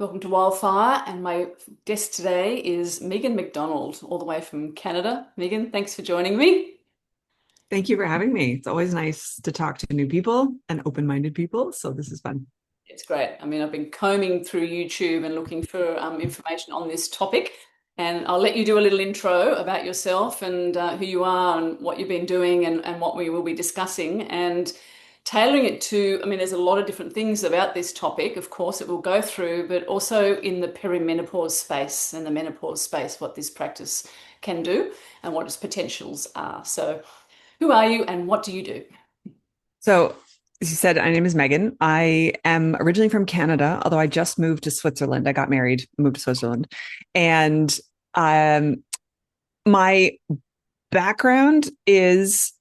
Welcome to Wildfire, and my guest today is Megan Macdonald, all the way from Canada. Megan, thanks for joining me. Thank you for having me. It's always nice to talk to new people and open-minded people. So this is fun. It's great. I mean, I've been combing through YouTube and looking for information on this topic, and I'll let you do a little intro about yourself and who you are and what you've been doing and what we will be discussing and tailoring it to, I mean, there's a lot of different things about this topic, of course, it will go through, but also in the perimenopause space and the menopause space, what this practice can do and what its potentials are. So, who are you and what do you do? So as you said, my name is Megan. I am originally from Canada, although I just moved to Switzerland. I got married, moved to Switzerland. And um, my background is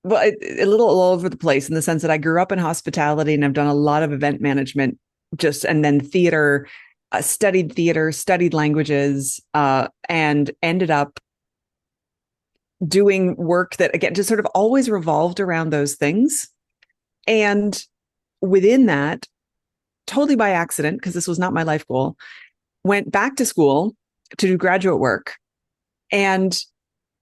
well, a little all over the place in the sense that I grew up in hospitality and I've done a lot of event management and then theater, studied languages, and ended up doing work that again just sort of always revolved around those things. And within that, totally by accident, because this was not my life goal, went back to school to do graduate work and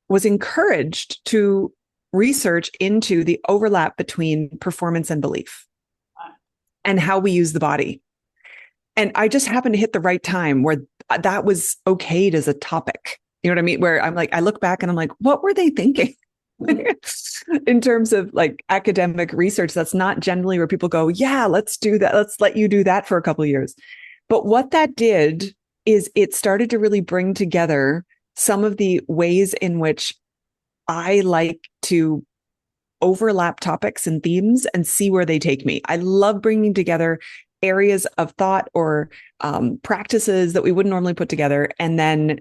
was encouraged to research into the overlap between performance and belief and how we use the body. And I just happened to hit the right time where that was okayed as a topic. You know what I mean? Where I'm like, I look back and I'm like, what were they thinking? In terms of like academic research, that's not generally where people go, yeah, let's do that. Let's let you do that for a couple of years. But what that did is it started to really bring together some of the ways in which I like to overlap topics and themes and see where they take me. I love bringing together areas of thought or practices that we wouldn't normally put together. And then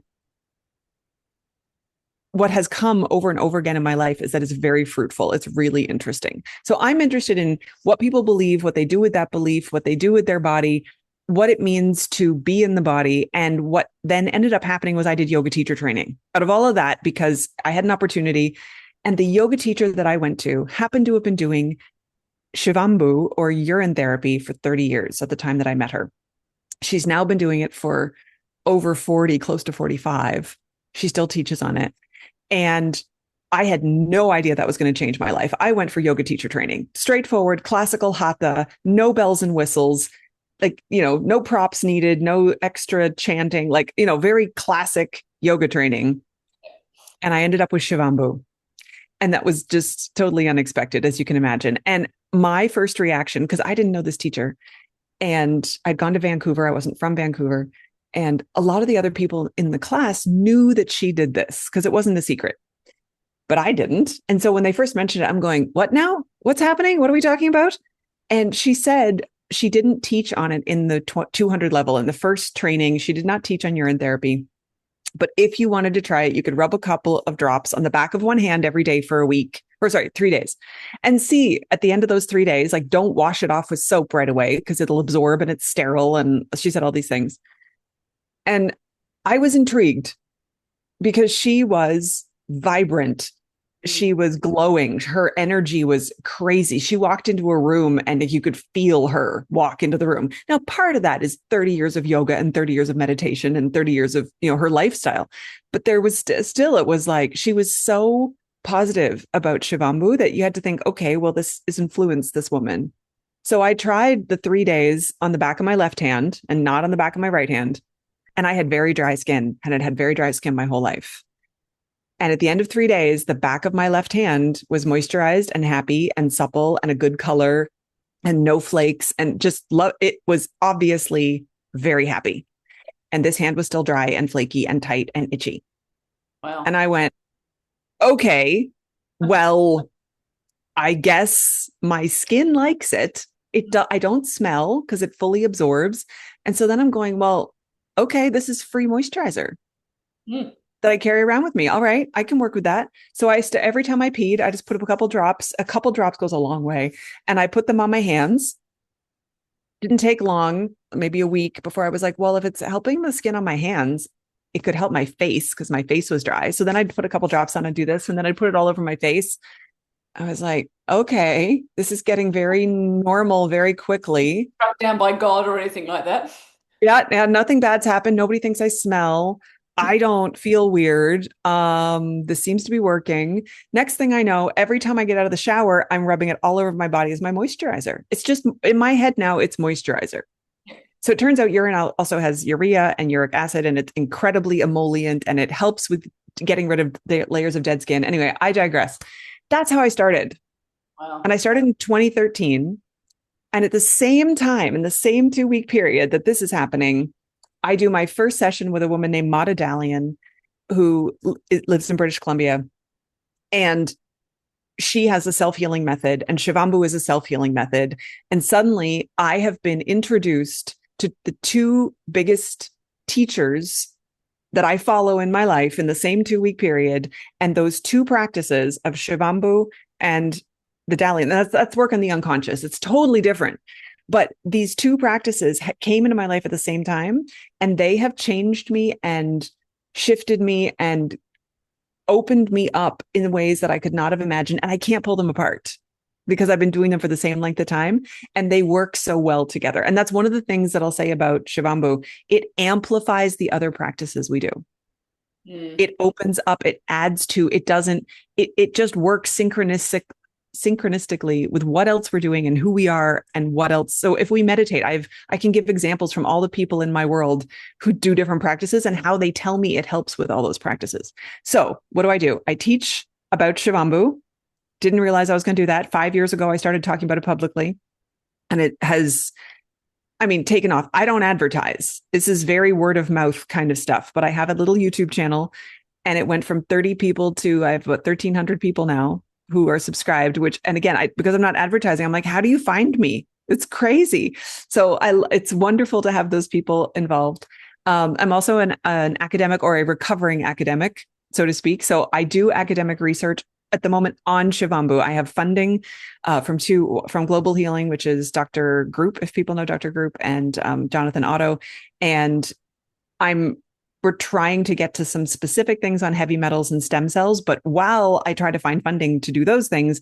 what has come over and over again in my life is that it's very fruitful. It's really interesting. So I'm interested in what people believe, what they do with that belief, what they do with their body, what it means to be in the body. And what then ended up happening was I did yoga teacher training out of all of that because I had an opportunity. And the yoga teacher that I went to happened to have been doing Shivambu or urine therapy for 30 years at the time that I met her. She's now been doing it for over 40, close to 45. She still teaches on it. And I had no idea that was going to change my life. I went for yoga teacher training, straightforward, classical hatha, no bells and whistles, like, no props needed, no extra chanting, like, very classic yoga training. And I ended up with Shivambu. And that was just totally unexpected, as you can imagine. And my first reaction, because I didn't know this teacher and I'd gone to Vancouver, I wasn't from Vancouver. And a lot of the other people in the class knew that she did this because it wasn't a secret, but I didn't. And so when they first mentioned it, I'm going, what now? What's happening? What are we talking about? And she said she didn't teach on it in the 200 level. In the first training, she did not teach on urine therapy. But if you wanted to try it, you could rub a couple of drops on the back of one hand every day for a week, or sorry, 3 days. And see at the end of those 3 days, like don't wash it off with soap right away because it'll absorb and it's sterile. And she said all these things. And I was intrigued because she was vibrant. She was glowing. Her energy was crazy. She walked into a room and you could feel her walk into the room. Now, part of that is 30 years of yoga and 30 years of meditation and 30 years of, her lifestyle. But there was still, it was like, she was so positive about Shivambu that you had to think, okay, well, this has influenced this woman. So I tried the 3 days on the back of my left hand and not on the back of my right hand. And I had very dry skin and I'd had very dry skin my whole life. And at the end of 3 days, the back of my left hand was moisturized and happy and supple and a good color and no flakes and just love. It was obviously very happy. And this hand was still dry and flaky and tight and itchy. Wow. And I went, okay, well, I guess my skin likes it. I don't smell because it fully absorbs. And so then I'm going, well, okay, this is free moisturizer Mm. that I carry around with me. All right, I can work with that. So every time I peed, I just put up a couple drops. A couple drops goes a long way. And I put them on my hands. Didn't take long, maybe a week before I was like, well, if it's helping the skin on my hands, it could help my face because my face was dry. So then I'd put a couple drops on and do this. And then I'd put it all over my face. I was like, okay, this is getting very normal very quickly. Struck down by God or anything like that. Yeah, nothing bad's happened. Nobody thinks I smell. I don't feel weird. This seems to be working. Next thing I know, every time I get out of the shower, I'm rubbing it all over my body as my moisturizer. It's just in my head now, it's moisturizer. So it turns out urine also has urea and uric acid, and it's incredibly emollient and it helps with getting rid of the layers of dead skin. Anyway, I digress. That's how I started. Wow. And I started in 2013. And at the same time, in the same 2 week period that this is happening, I do my first session with a woman named Mata Dalian, who lives in British Columbia. And she has a self-healing method, and Shivambu is a self-healing method. And suddenly I have been introduced to the two biggest teachers that I follow in my life in the same 2 week period. And those two practices of Shivambu and the Dalian, that's work on the unconscious. It's totally different. But these two practices came into my life at the same time, and they have changed me and shifted me and opened me up in ways that I could not have imagined. And I can't pull them apart because I've been doing them for the same length of time, and they work so well together. And that's one of the things that I'll say about Shivambu. It amplifies the other practices we do. Mm. It opens up, it adds to, it doesn't, it just works synchronistically with what else we're doing and who we are and what else. So if we meditate, I can give examples from all the people in my world who do different practices and how they tell me it helps with all those practices. So what do? I teach about Shivambu. Didn't realize I was going to do that. 5 years ago, I started talking about it publicly, and it has, taken off. I don't advertise. This is very word of mouth kind of stuff, but I have a little YouTube channel, and it went from 30 people to I have about 1,300 people now who are subscribed, and again, because I'm not advertising, I'm like, how do you find me? It's crazy. So it's wonderful to have those people involved. I'm also an academic, or a recovering academic, so to speak. So I do academic research at the moment on Shivambu. I have funding from Global Healing, which is Dr. Group, if people know Dr. Group, and Jonathan Otto. And we're trying to get to some specific things on heavy metals and stem cells. But while I try to find funding to do those things,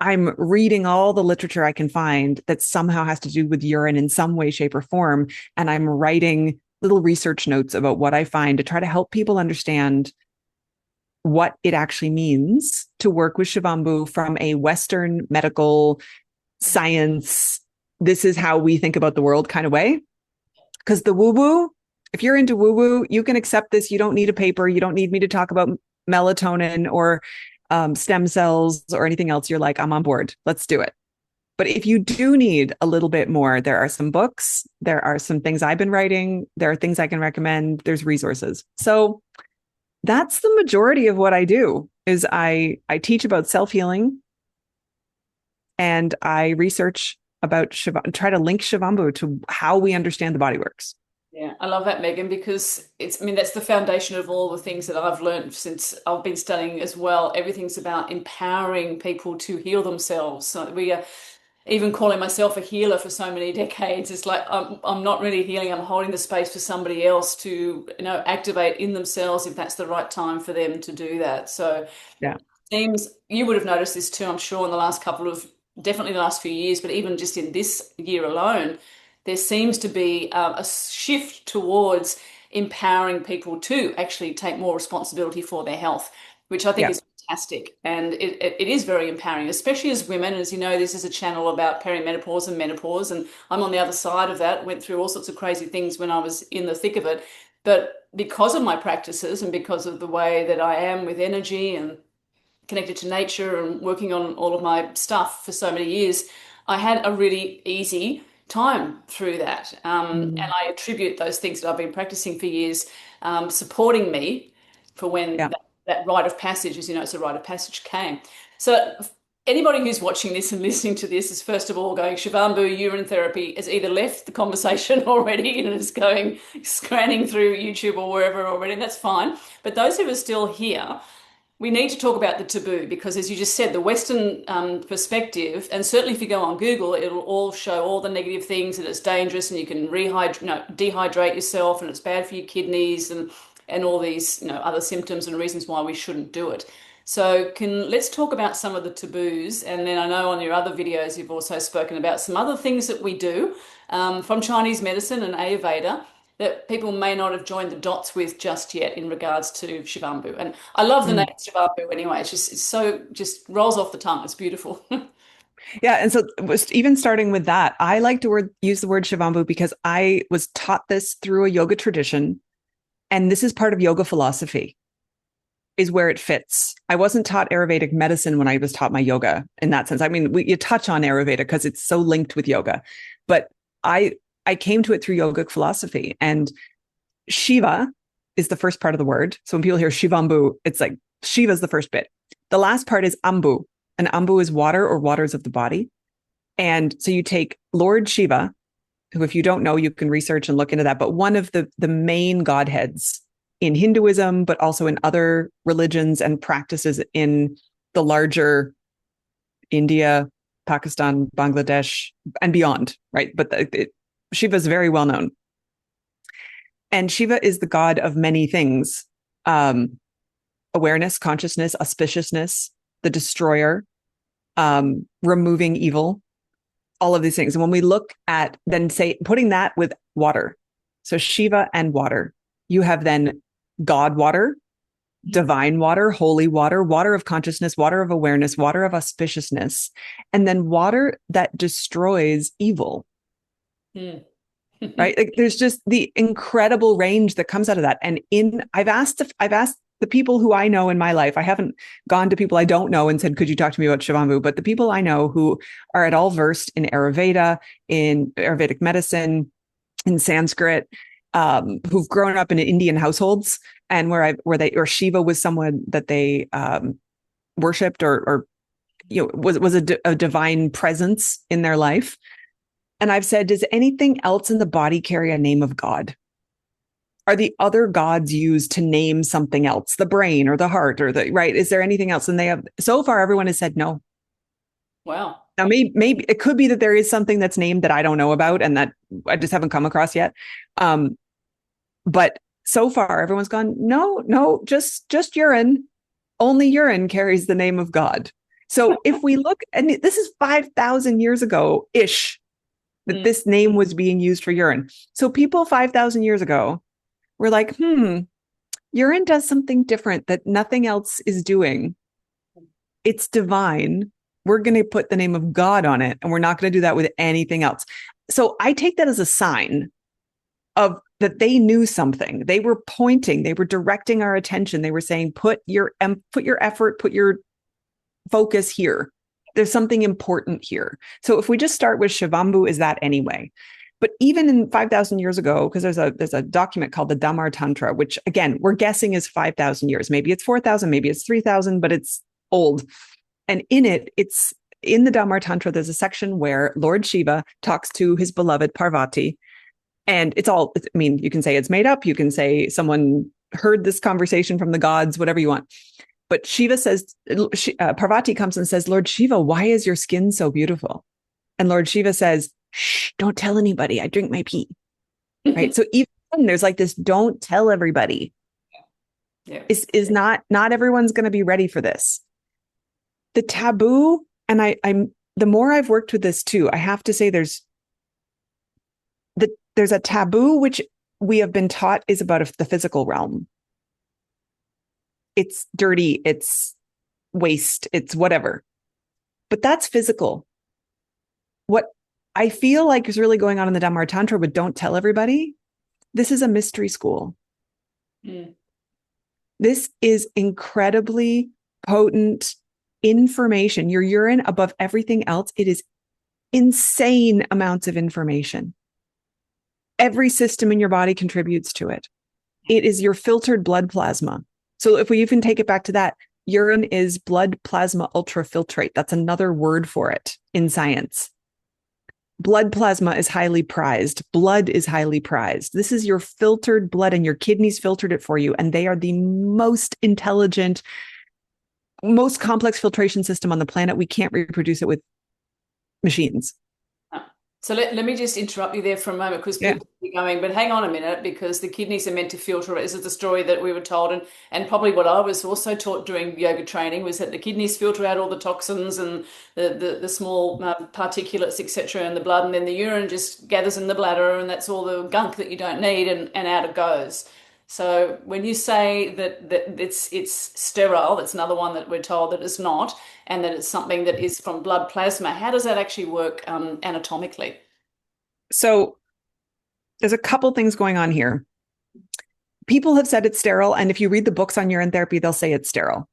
I'm reading all the literature I can find that somehow has to do with urine in some way, shape, or form. And I'm writing little research notes about what I find to try to help people understand what it actually means to work with Shivambu from a Western medical science, this is how we think about the world kind of way. Because the woo-woo, if you're into woo-woo, you can accept this. You don't need a paper. You don't need me to talk about melatonin or stem cells or anything else. You're like, I'm on board. Let's do it. But if you do need a little bit more, there are some books. There are some things I've been writing. There are things I can recommend. There's resources. So that's the majority of what I do is I teach about self-healing, and I research about try to link Shivambu to how we understand the body works. Yeah, I love that, Megan, because that's the foundation of all the things that I've learned since I've been studying as well. Everything's about empowering people to heal themselves. So we are even calling myself a healer for so many decades. It's like I'm not really healing. I'm holding the space for somebody else to, activate in themselves if that's the right time for them to do that. So Yeah. seems you would have noticed this too, I'm sure, in the last definitely the last few years, but even just in this year alone, there seems to be a shift towards empowering people to actually take more responsibility for their health, which I think Yeah. is fantastic. And it is very empowering, especially as women. As you know, this is a channel about perimenopause and menopause, and I'm on the other side of that, went through all sorts of crazy things when I was in the thick of it. But because of my practices and because of the way that I am with energy and connected to nature and working on all of my stuff for so many years, I had a really easy time through that. And Mm. I attribute those things that I've been practicing for years supporting me for when Yeah. that rite of passage, as you know, it's a rite of passage came. So anybody who's watching this and listening to this is first of all going, Shivambu urine therapy has either left the conversation already and is going scanning through YouTube or wherever already, and that's fine. But those who are still here, we need to talk about the taboo because, as you just said, the Western perspective, and certainly if you go on Google, it'll all show all the negative things that it's dangerous and you can dehydrate yourself and it's bad for your kidneys and all these other symptoms and reasons why we shouldn't do it. So let's talk about some of the taboos, and then I know on your other videos you've also spoken about some other things that we do from Chinese medicine and Ayurveda that people may not have joined the dots with just yet in regards to Shivambu. And I love the name Mm. Shivambu anyway. It's so just rolls off the tongue. It's beautiful. Yeah. And so even starting with that, I like to use the word Shivambu because I was taught this through a yoga tradition. And this is part of yoga philosophy, is where it fits. I wasn't taught Ayurvedic medicine when I was taught my yoga in that sense. I mean, you touch on Ayurveda because it's so linked with yoga, but I I came to it through yogic philosophy. And Shiva is the first part of the word. So when people hear Shivambu, it's like Shiva is the first bit. The last part is Ambu, and Ambu is water or waters of the body. And so you take Lord Shiva, who, if you don't know, you can research and look into that, but one of the main godheads in Hinduism, but also in other religions and practices in the larger India, Pakistan, Bangladesh, and beyond, right? But Shiva is very well known. And Shiva is the god of many things: awareness, consciousness, auspiciousness, the destroyer, removing evil, all of these things. And when we look at then say putting that with water, so Shiva and water, you have then God water, divine water, holy water, water of consciousness, water of awareness, water of auspiciousness, and then water that destroys evil. Mm. Right? Like there's just the incredible range that comes out of that. And I've asked the people who I know in my life. I haven't gone to people I don't know and said, could you talk to me about Shivambu? But the people I know who are at all versed in Ayurveda, in Ayurvedic medicine, in Sanskrit, who've grown up in Indian households, and where Shiva was someone that they worshipped or was a divine presence in their life. And I've said, does anything else in the body carry a name of God? Are the other gods used to name something else, the brain or the heart or right? Is there anything else? And they have, so far, everyone has said no. Wow. Now, maybe it could be that there is something that's named that I don't know about and that I just haven't come across yet. But so far, everyone's gone, no, just urine. Only urine carries the name of God. So if we look, and this is 5,000 years ago ish, that this name was being used for urine. So people 5,000 years ago were like, urine does something different that nothing else is doing. It's divine. We're going to put the name of God on it, and we're not going to do that with anything else. So I take that as a sign of that they knew something. They were pointing, they were directing our attention. They were saying, put your effort, put your focus here. There's something important here. So if we just start with Shivambu, is that anyway? But even in 5,000 years ago, because there's a document called the Damar Tantra, which again, we're guessing is 5,000 years. Maybe it's 4,000, maybe it's 3,000, but it's old. And it's in the Damar Tantra, there's a section where Lord Shiva talks to his beloved Parvati. And you can say it's made up. You can say someone heard this conversation from the gods, whatever you want. But Shiva says, Parvati comes and says, Lord Shiva, why is your skin so beautiful? And Lord Shiva says, shh, don't tell anybody. I drink my pee. Right. So even then, there's like this, don't tell everybody. Yeah. Is not everyone's going to be ready for this. The taboo, and I'm the more I've worked with this too, I have to say there's a taboo which we have been taught is about the physical realm. It's dirty, it's waste, it's whatever. But that's physical. What I feel like is really going on in the Damar Tantra with don't tell everybody, this is a mystery school. Mm. This is incredibly potent information. Your urine above everything else, it is insane amounts of information. Every system in your body contributes to it. It is your filtered blood plasma. So if we even take it back to that, urine is blood plasma ultrafiltrate. That's another word for it in science. Blood plasma is highly prized. Blood is highly prized. This is your filtered blood, and your kidneys filtered it for you. And they are the most intelligent, most complex filtration system on the planet. We can't reproduce it with machines. So let me just interrupt you there for a moment because Yeah. people be going, but hang on a minute, because the kidneys are meant to filter it. This is the story that we were told, and probably what I was also taught during yoga training was that the kidneys filter out all the toxins and the small particulates, etc., in the blood, and then the urine just gathers in the bladder, and that's all the gunk that you don't need, and out it goes. So when you say that it's sterile, that's another one that we're told that it's not, and that it's something that is from blood plasma. How does that actually work anatomically? So there's a couple things going on here. People have said it's sterile, and if you read the books on urine therapy, they'll say it's sterile.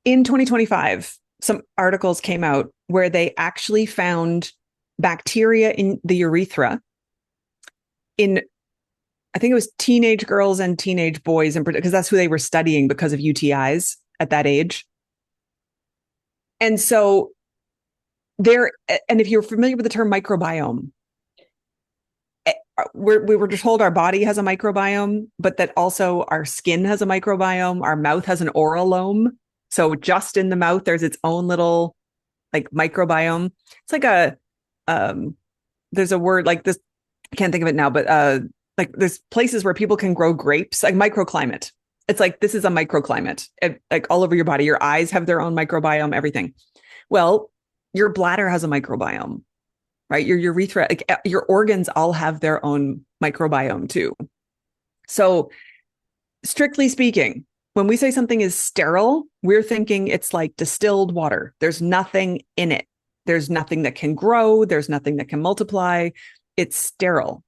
In 2025, some articles came out where they actually found bacteria in the urethra in, I think it was teenage girls and teenage boys, because that's who they were studying because of UTIs at that age. And so there, and if you're familiar with the term microbiome, we were told our body has a microbiome, but that also our skin has a microbiome. Our mouth has an oralome. So just in the mouth, there's its own little like microbiome. It's like there's a word like this. I can't think of it now, but like there's places where people can grow grapes, like microclimate. It's like, this is a microclimate, like all over your body. Your eyes have their own microbiome, everything. Well, your bladder has a microbiome, right? Your urethra, like your organs all have their own microbiome too. So strictly speaking, when we say something is sterile, we're thinking it's like distilled water. There's nothing in it. There's nothing that can grow. There's nothing that can multiply. It's sterile.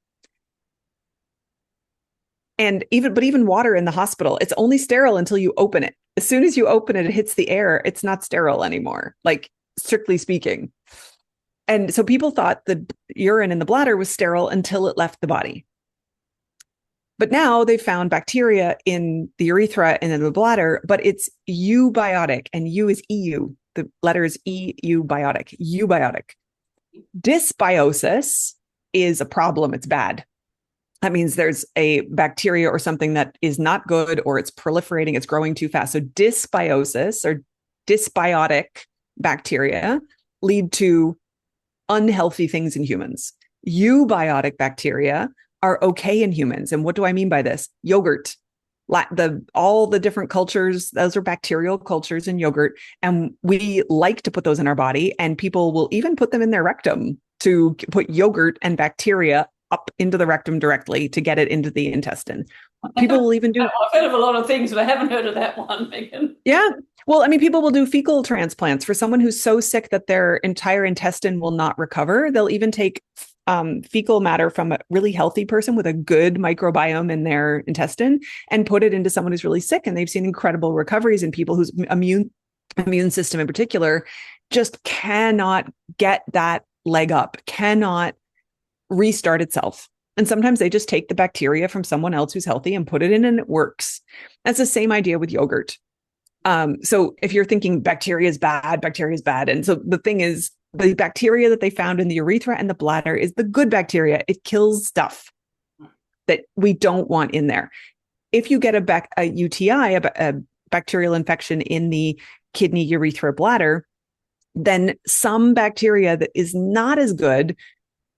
And even water in the hospital, it's only sterile until you open it. As soon as you open it, it hits the air. It's not sterile anymore, like strictly speaking. And so people thought the urine in the bladder was sterile until it left the body. But now they've found bacteria in the urethra and in the bladder, but it's eubiotic, and U is EU. The letter is EU biotic, eubiotic. Dysbiosis is a problem. It's bad. That means there's a bacteria or something that is not good, or it's proliferating, it's growing too fast. So dysbiosis or dysbiotic bacteria lead to unhealthy things in humans. Eubiotic bacteria are okay in humans. And what do I mean by this? Yogurt, all the different cultures, those are bacterial cultures in yogurt. And we like to put those in our body, and people will even put them in their rectum to put yogurt and bacteria up into the rectum directly to get it into the intestine. People will even do. I've heard of a lot of things, but I haven't heard of that one, Megan. Yeah. Well, I mean, people will do fecal transplants for someone who's so sick that their entire intestine will not recover. They'll even take fecal matter from a really healthy person with a good microbiome in their intestine and put it into someone who's really sick. And they've seen incredible recoveries in people whose immune system in particular just cannot get that leg up, cannot restart itself. And sometimes they just take the bacteria from someone else who's healthy and put it in, and it works. That's the same idea with yogurt. So if you're thinking bacteria is bad. And so the thing is, the bacteria that they found in the urethra and the bladder is the good bacteria. It kills stuff that we don't want in there. If you get a UTI, a bacterial infection in the kidney, urethra, bladder, then some bacteria that is not as good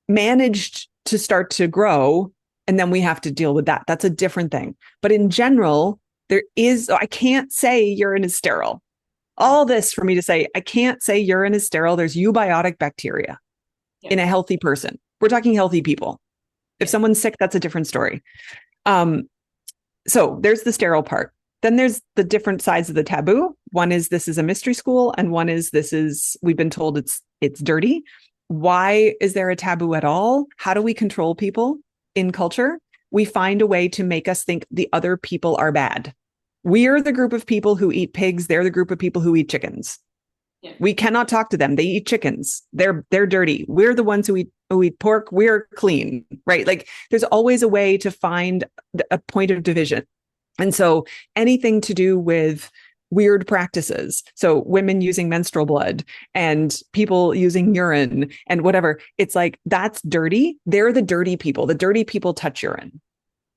managed to start to grow, and then we have to deal with that. That's a different thing. But in general, I can't say urine is sterile. All this for me to say, I can't say urine is sterile. There's eubiotic bacteria in a healthy person. We're talking healthy people. If someone's sick, that's a different story. So there's the sterile part. Then there's the different sides of the taboo. One is this is a mystery school, and one is we've been told it's dirty. Why is there a taboo at all? How do we control people in culture? We find a way to make us think the other people are bad. We're the group of people who eat pigs. They're the group of people who eat chickens. Yeah. We cannot talk to them. They eat chickens. They're dirty. We're the ones who eat pork. We're clean, right? Like there's always a way to find a point of division. And so anything to do with weird practices, so women using menstrual blood and people using urine and whatever, it's like, that's dirty. They're the dirty people. The dirty people touch urine.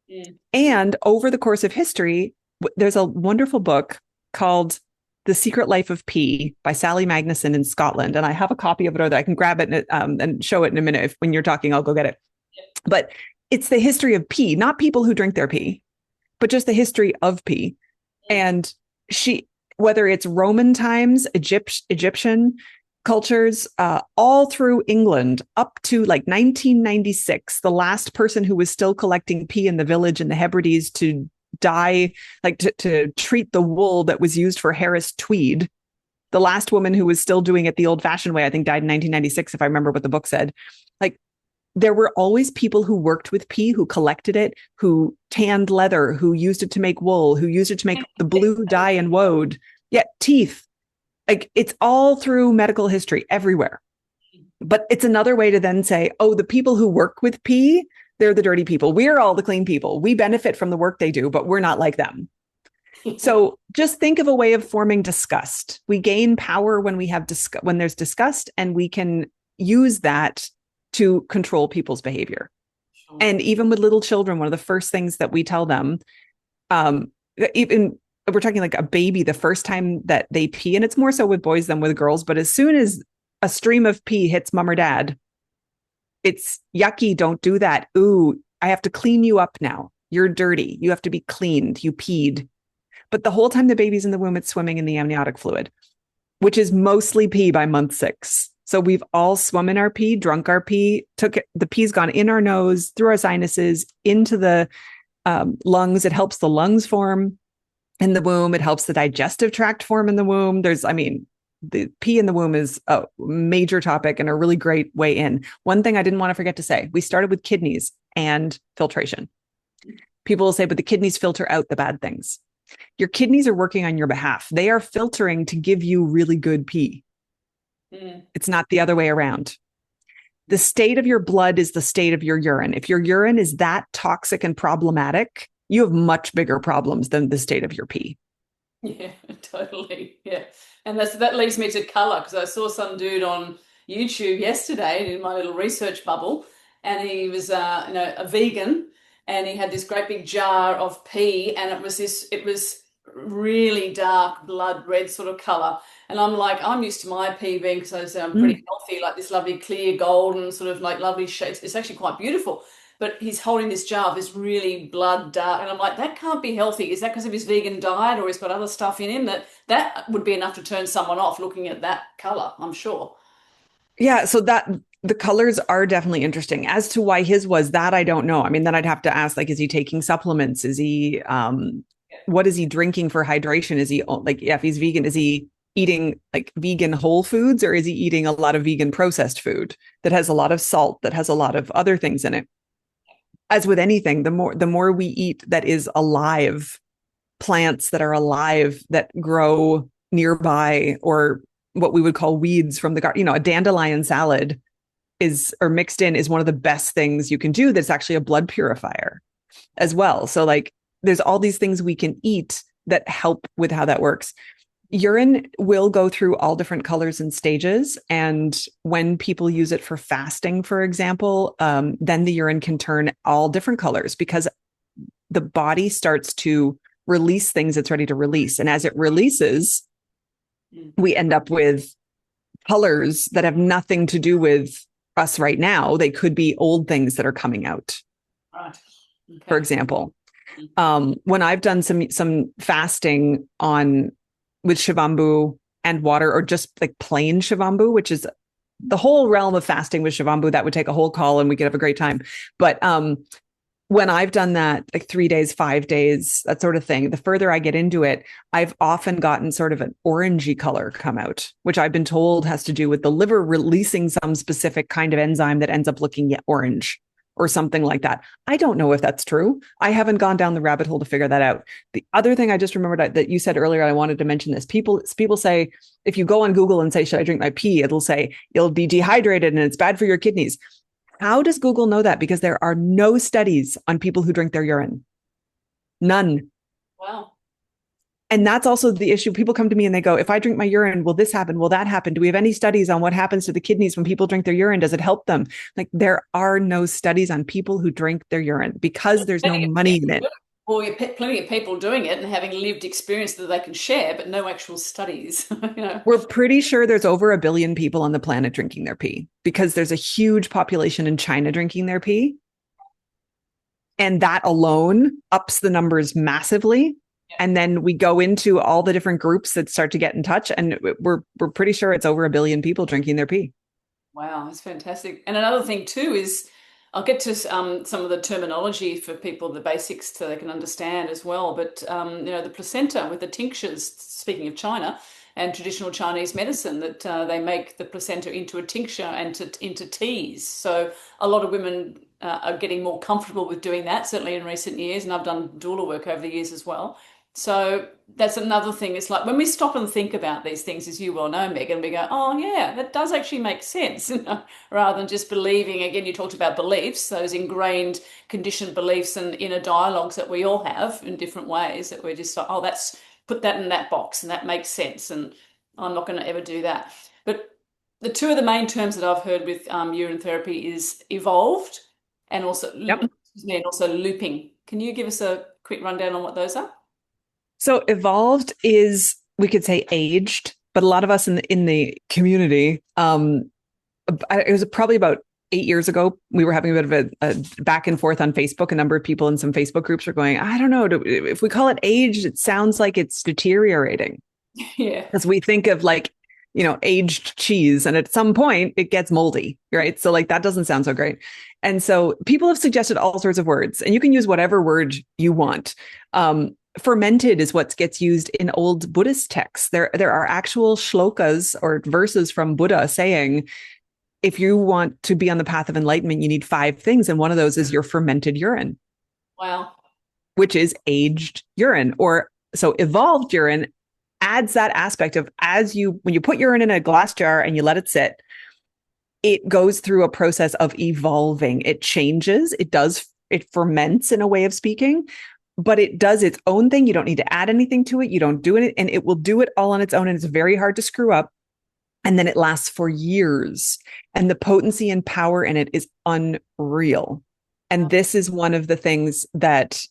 Yeah. And over the course of history, there's a wonderful book called The Secret Life of Pee by Sally Magnuson in Scotland. And I have a copy of it, or that I can grab it and show it in a minute. If when you're talking, I'll go get it. But it's the history of pee, not people who drink their pee, but just the history of pee. And whether it's Roman times, Egyptian cultures, all through England up to like 1996, the last person who was still collecting pee in the village in the Hebrides to dye, like to treat the wool that was used for Harris tweed. The last woman who was still doing it the old fashioned way, I think died in 1996, if I remember what the book said. Like, there were always people who worked with pee, who collected it, who tanned leather, who used it to make wool, who used it to make the blue dye and woad. Yeah, teeth. Like, it's all through medical history everywhere. But it's another way to then say, oh, the people who work with pee, they're the dirty people. We're all the clean people. We benefit from the work they do, but we're not like them. So just think of a way of forming disgust. We gain power when we have when there's disgust, and we can use that to control people's behavior. Sure. And even with little children, one of the first things that we tell them, even we're talking like a baby, the first time that they pee, and it's more so with boys than with girls, but as soon as a stream of pee hits mom or dad, it's yucky, don't do that. Ooh, I have to clean you up now. You're dirty. You have to be cleaned. You peed. But the whole time the baby's in the womb, it's swimming in the amniotic fluid, which is mostly pee by month 6. So we've all swum in our pee, drunk our pee, the pee's gone in our nose, through our sinuses, into the lungs. It helps the lungs form in the womb. It helps the digestive tract form in the womb. The pee in the womb is a major topic and a really great way in. One thing I didn't want to forget to say, we started with kidneys and filtration. People will say, but the kidneys filter out the bad things. Your kidneys are working on your behalf. They are filtering to give you really good pee. It's not the other way around. The state of your blood is the state of your urine. If your urine is that toxic and problematic, you have much bigger problems than the state of your pee. Yeah, totally. Yeah. And that leads me to color, because I saw some dude on YouTube yesterday in my little research bubble, and he was a vegan, and he had this great big jar of pee, and it was really dark blood red sort of color. And I'm like, I'm used to my pee being, because I'm pretty healthy, like this lovely clear golden sort of like lovely shades. It's actually quite beautiful. But he's holding this jar of this really blood dark, and I'm like, that can't be healthy. Is that because of his vegan diet, or he's got other stuff in him? That would be enough to turn someone off looking at that color, I'm sure. Yeah, so that the colors are definitely interesting. As to why his was that, I don't know. I mean, then I'd have to ask, like, is he taking supplements? Is he what is he drinking for hydration? Is he like, yeah, if he's vegan, is he eating like vegan whole foods, or is he eating a lot of vegan processed food that has a lot of salt, that has a lot of other things in it? As with anything, the more we eat that is alive, plants that are alive, that grow nearby, or what we would call weeds from the garden, a dandelion salad or mixed in is one of the best things you can do. That's actually a blood purifier as well. So like, there's all these things we can eat that help with how that works. Urine will go through all different colors and stages. And when people use it for fasting, for example, then the urine can turn all different colors, because the body starts to release things it's ready to release. And as it releases, we end up with colors that have nothing to do with us right now. They could be old things that are coming out. Right. Okay. For example, when I've done some fasting with shivambu and water, or just like plain shivambu, which is the whole realm of fasting with shivambu, that would take a whole call and we could have a great time. But when I've done that, like 3 days, 5 days, that sort of thing, the further I get into it, I've often gotten sort of an orangey color come out, which I've been told has to do with the liver releasing some specific kind of enzyme that ends up looking orange or something like that. I don't know if that's true. I haven't gone down the rabbit hole to figure that out. The other thing I just remembered that you said earlier, I wanted to mention this. People say, if you go on Google and say, should I drink my pee? It'll say, you'll be dehydrated and it's bad for your kidneys. How does Google know that? Because there are no studies on people who drink their urine. None. Wow. And that's also the issue. People come to me and they go, if I drink my urine, will this happen? Will that happen? Do we have any studies on what happens to the kidneys when people drink their urine? Does it help them? Like, there are no studies on people who drink their urine because there's no money in it. Well, you have plenty of people doing it and having lived experience that they can share, but no actual studies, you know. We're pretty sure there's over 1 billion people on the planet drinking their pee because there's a huge population in China drinking their pee. And that alone ups the numbers massively. Yeah. And then we go into all the different groups that start to get in touch, and we're pretty sure it's over 1 billion people drinking their pee. Wow, that's fantastic. And another thing too is I'll get to some of the terminology for people, the basics, so they can understand as well. But you know, the placenta with the tinctures. Speaking of China and traditional Chinese medicine, that they make the placenta into a tincture and into teas. So a lot of women are getting more comfortable with doing that, certainly in recent years. And I've done doula work over the years as well. So that's another thing. It's like when we stop and think about these things, as you well know, Megan, we go, oh, yeah, that does actually make sense, you know, rather than just believing. Again, you talked about beliefs, those ingrained, conditioned beliefs and inner dialogues that we all have in different ways that we're just like, oh, that's put that in that box and that makes sense. And I'm not going to ever do that. But the two of the main terms that I've heard with urine therapy is evolved and also, Yep. excuse me, and also looping. Can you give us a quick rundown on what those are? So evolved is, we could say, aged, but a lot of us in the community, it was probably about 8 years ago, we were having a bit of a back and forth on Facebook. A number of people in some Facebook groups were going, I don't know, if we call it aged, it sounds like it's deteriorating. Yeah. Because we think of like, you know, aged cheese, and at some point it gets moldy, right? So like that doesn't sound so great. And so people have suggested all sorts of words, and you can use whatever word you want. Fermented is what gets used in old Buddhist texts. There are actual shlokas or verses from Buddha saying, if you want to be on the path of enlightenment, you need 5 things. And one of those is your fermented urine, Wow. which is aged urine. Or so evolved urine adds that aspect of, when you put urine in a glass jar and you let it sit, it goes through a process of evolving. It changes. It ferments, in a way of speaking, but it does its own thing. You don't need to add anything to it. You don't do it, and it will do it all on its own. And it's very hard to screw up. And then it lasts for years. And the potency and power in it is unreal. And this is one of the things that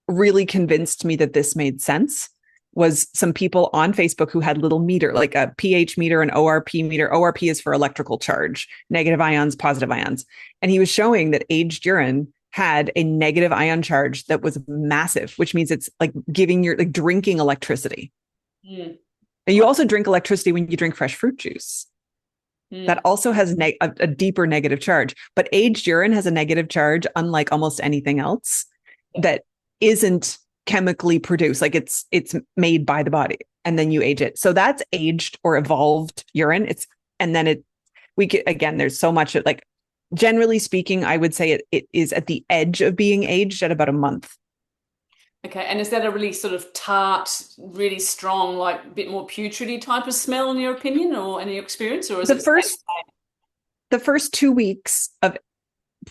really convinced me that this made sense, was some people on Facebook who had little meter, like a pH meter, an ORP meter. ORP is for electrical charge, negative ions, positive ions. And he was showing that aged urine had a negative ion charge that was massive, which means it's like drinking electricity. Mm. And you also drink electricity when you drink fresh fruit juice. Mm. That also has a deeper negative charge. But aged urine has a negative charge, unlike almost anything else, that isn't chemically produced. Like it's made by the body, and then you age it. So that's aged or evolved urine. Again, there's so much, like, generally speaking, I would say it is at the edge of being aged at about a month. Okay, and is that a really sort of tart, really strong, like a bit more putridy type of smell in your opinion or in your experience, or is it The first 2 weeks of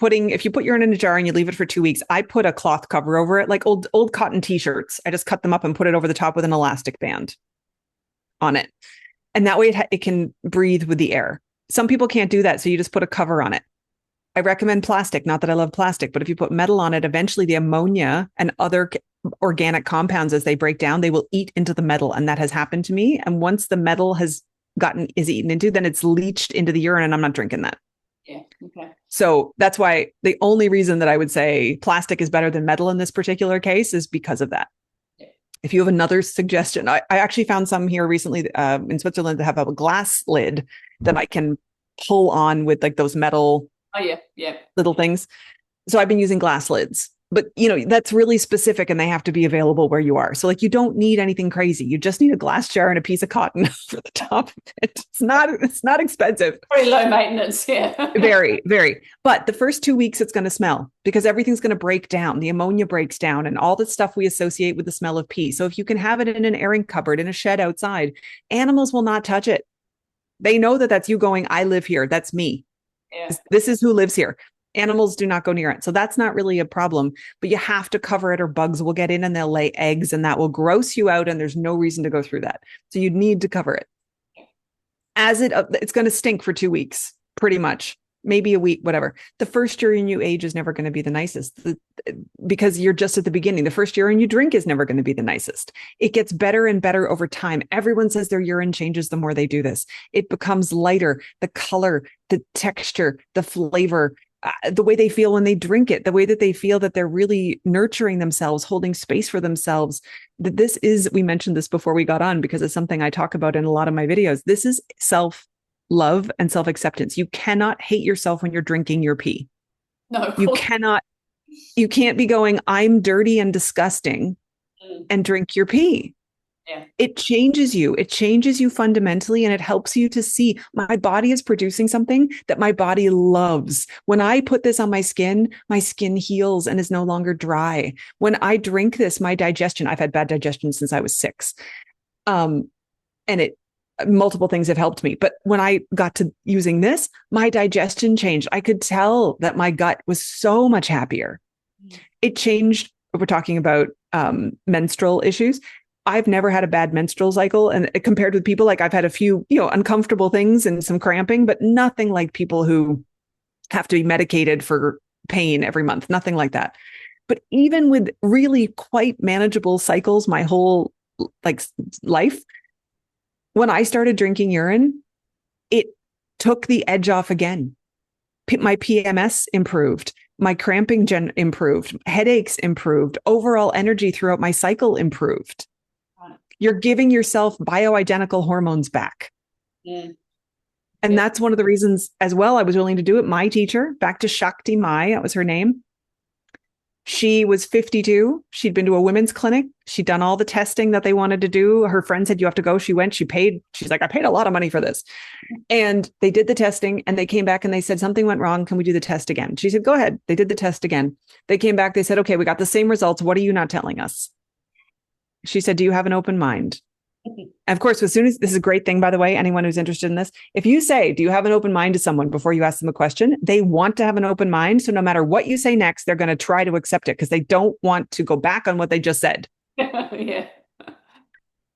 if you put urine in a jar and you leave it for 2 weeks, I put a cloth cover over it, like old cotton t-shirts. I just cut them up and put it over the top with an elastic band on it. And that way it can breathe with the air. Some people can't do that, so you just put a cover on it. I recommend plastic, not that I love plastic, but if you put metal on it, eventually the ammonia and other organic compounds, as they break down, they will eat into the metal. And that has happened to me. And once the metal is eaten into, then it's leached into the urine, and I'm not drinking that. Yeah. Okay. So that's why the only reason that I would say plastic is better than metal in this particular case is because of that. Yeah. If you have another suggestion, I actually found some here recently in Switzerland that have a glass lid that I can pull on with like those metal little things. So I've been using glass lids, but that's really specific, and they have to be available where you are. So like, you don't need anything crazy. You just need a glass jar and a piece of cotton for the top of it. It's not expensive. Very low maintenance. Yeah. Very, very. But the first 2 weeks, it's going to smell because everything's going to break down. The ammonia breaks down and all the stuff we associate with the smell of pee. So if you can have it in an airing cupboard, in a shed outside, animals will not touch it. They know that that's you going, I live here. That's me. Yeah. This is who lives here. Animals do not go near it. So that's not really a problem, but you have to cover it or bugs will get in and they'll lay eggs, and that will gross you out. And there's no reason to go through that. So you need to cover it. It's going to stink for 2 weeks, pretty much. maybe a week, whatever. The first urine you age is never going to be the nicest because you're just at the beginning. The first urine you drink is never going to be the nicest. It gets better and better over time. Everyone says their urine changes the more they do this. It becomes lighter, the color, the texture, the flavor, the way they feel when they drink it, the way that they feel that they're really nurturing themselves, holding space for themselves. That this is, we mentioned this before we got on because it's something I talk about in a lot of my videos. This is self-love and self-acceptance. You cannot hate yourself when you're drinking your pee. No, of You course. cannot, you can't be going, I'm dirty and disgusting and drink your pee. Yeah. It changes you. It changes you fundamentally, and it helps you to see my body is producing something that my body loves. When I put this on my skin heals and is no longer dry. When I drink this, my digestion, I've had bad digestion since I was 6. And multiple things have helped me. But when I got to using this, my digestion changed. I could tell that my gut was so much happier. It changed. We're talking about menstrual issues. I've never had a bad menstrual cycle, and compared with people, like I've had a few, uncomfortable things and some cramping, but nothing like people who have to be medicated for pain every month, nothing like that. But even with really quite manageable cycles, my whole life, when I started drinking urine, it took the edge off again. My PMS improved. My cramping improved. Headaches improved. Overall energy throughout my cycle improved. You're giving yourself bioidentical hormones back. And that's one of the reasons as well I was willing to do it. My teacher, back to Shakti Mai, that was her name. She was 52. She'd been to a women's clinic. She'd done all the testing that they wanted to do. Her friend said, you have to go. She went, she paid. She's like, I paid a lot of money for this. And they did the testing and they came back and they said, something went wrong. Can we do the test again? She said, go ahead. They did the test again. They came back. They said, okay, we got the same results. What are you not telling us? She said, do you have an open mind? And of course, as soon as, this is a great thing, by the way, anyone who's interested in this, if you say, do you have an open mind to someone before you ask them a question, they want to have an open mind. So no matter what you say next, they're going to try to accept it because they don't want to go back on what they just said. Yeah.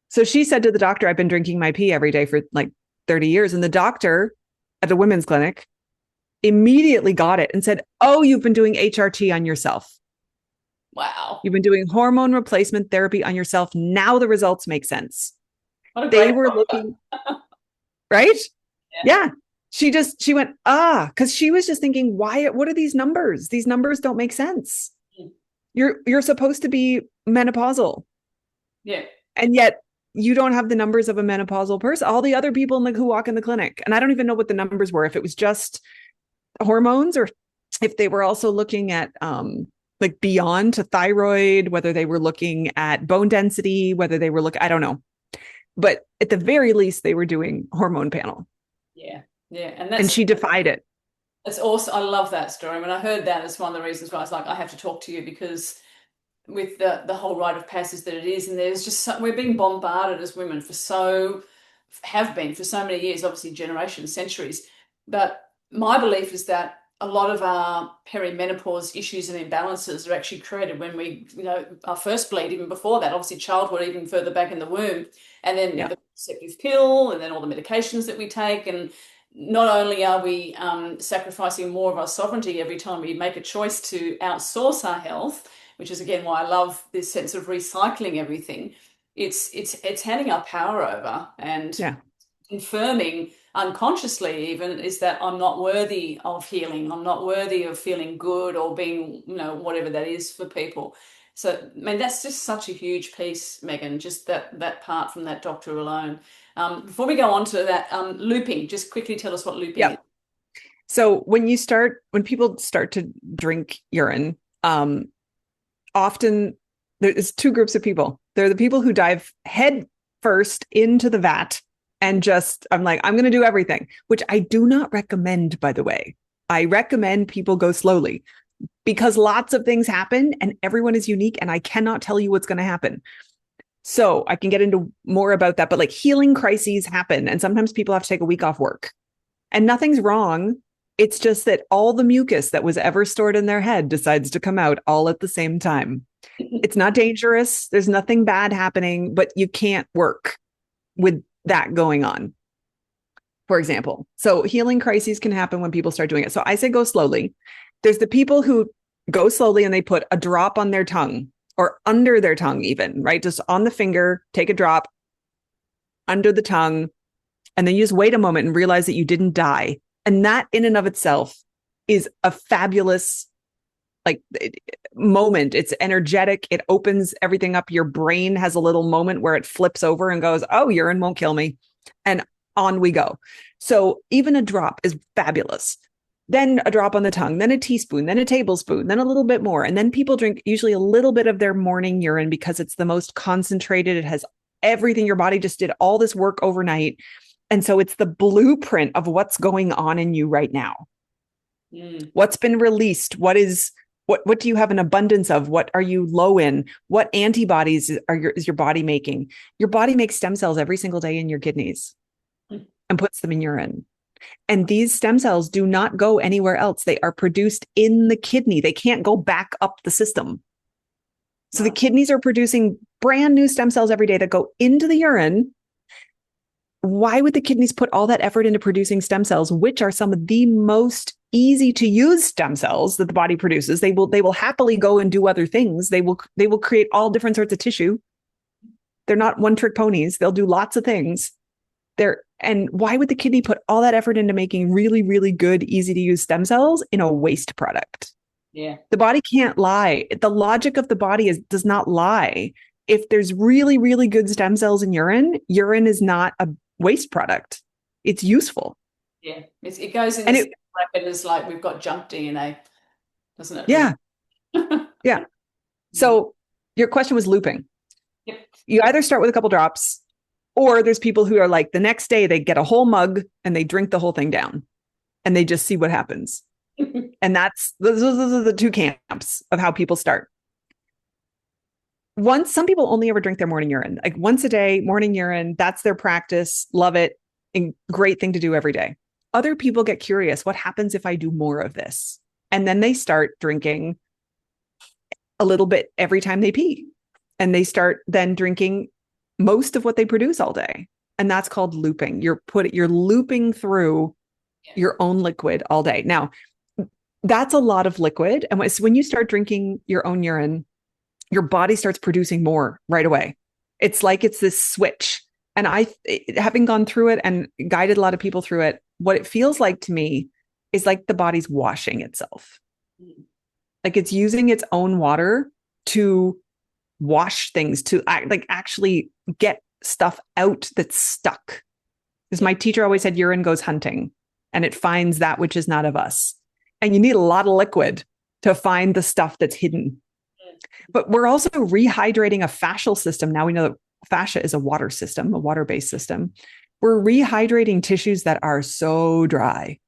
So she said to the doctor, I've been drinking my pee every day for like 30 years. And the doctor at the women's clinic immediately got it and said, oh, you've been doing HRT on yourself. Wow. You've been doing hormone replacement therapy on yourself. Now the results make sense. They were looking, right? Yeah. She went, because she was just thinking, what are these numbers? These numbers don't make sense. You're supposed to be menopausal. Yeah. And yet you don't have the numbers of a menopausal person. All the other people who walk in the clinic. And I don't even know what the numbers were, if it was just hormones or if they were also looking at, like beyond to thyroid, whether they were looking at bone density, whether they were I don't know. But at the very least, they were doing hormone panel. Yeah. Yeah. And she defied it. It's awesome. I love that story. When I heard that, it's one of the reasons why I was like, I have to talk to you, because with the whole rite of passage that it is, and there's just we're being bombarded as women have been for so many years, obviously generations, centuries. But my belief is that a lot of our perimenopause issues and imbalances are actually created when we, our first bleed, even before that, obviously childhood, even further back in the womb, and then the contraceptive pill, and then all the medications that we take. And not only are we sacrificing more of our sovereignty every time we make a choice to outsource our health, which is again why I love this sense of recycling everything. It's handing our power over and confirming unconsciously even is that I'm not worthy of healing. I'm not worthy of feeling good or being, whatever that is for people. So, I mean, that's just such a huge piece, Megan, just that part from that doctor alone. Before we go on to that, looping, just quickly tell us what looping is. So when people start to drink urine, often there's two groups of people. There are the people who dive head first into the vat and I'm going to do everything, which I do not recommend, by the way. I recommend people go slowly because lots of things happen and everyone is unique and I cannot tell you what's going to happen. So I can get into more about that, but healing crises happen and sometimes people have to take a week off work and nothing's wrong. It's just that all the mucus that was ever stored in their head decides to come out all at the same time. It's not dangerous. There's nothing bad happening, but you can't work with that going on. for example. So healing crises can happen when people start doing it. So I say go slowly. There's the people who go slowly and they put a drop on their tongue or under their tongue even, right? Just on the finger, take a drop under the tongue, and then you just wait a moment and realize that you didn't die. And that in and of itself is a fabulous like moment. It's energetic. It opens everything up. Your brain has a little moment where it flips over and goes, oh, urine won't kill me. And on we go. So even a drop is fabulous. Then a drop on the tongue, then a teaspoon, then a tablespoon, then a little bit more. And then people drink usually a little bit of their morning urine because it's the most concentrated. It has everything. Your body just did all this work overnight. And so it's the blueprint of what's going on in you right now. What's been released? What do you have an abundance of? What are you low in? What antibodies is your body making? Your body makes stem cells every single day in your kidneys and puts them in urine. And these stem cells do not go anywhere else. They are produced in the kidney. They can't go back up the system. So the kidneys are producing brand new stem cells every day that go into the urine. Why would the kidneys put all that effort into producing stem cells, which are some of the most easy to use stem cells that the body produces? They will happily go and do other things. They will create all different sorts of tissue. They're not one-trick ponies. They'll do lots of things. And why would the kidney put all that effort into making really, really good, easy to use stem cells in a waste product? Yeah. The body can't lie. The logic of the body does not lie. If there's really, really good stem cells in urine, urine is not a waste product. It's useful. Yeah. It goes in this bracket as like we've got junk DNA, doesn't it? Yeah. Yeah. So your question was looping. Yep. You either start with a couple drops, or there's people who are like the next day they get a whole mug and they drink the whole thing down and they just see what happens. And those are the two camps of how people start. Some people only ever drink their morning urine, like once a day, morning urine. That's their practice. Love it. And great thing to do every day. Other people get curious. What happens if I do more of this? And then they start drinking a little bit every time they pee. And they start then drinking most of what they produce all day. And that's called looping. You're looping through your own liquid all day. Now, that's a lot of liquid. And when you start drinking your own urine, your body starts producing more right away. It's like it's this switch. And having gone through it and guided a lot of people through it, what it feels like to me is like the body's washing itself. Like it's using its own water to wash things, to actually get stuff out that's stuck. Because my teacher always said urine goes hunting and it finds that which is not of us. And you need a lot of liquid to find the stuff that's hidden. But we're also rehydrating a fascial system. Now we know that fascia is a water system, a water-based system. We're rehydrating tissues that are so dry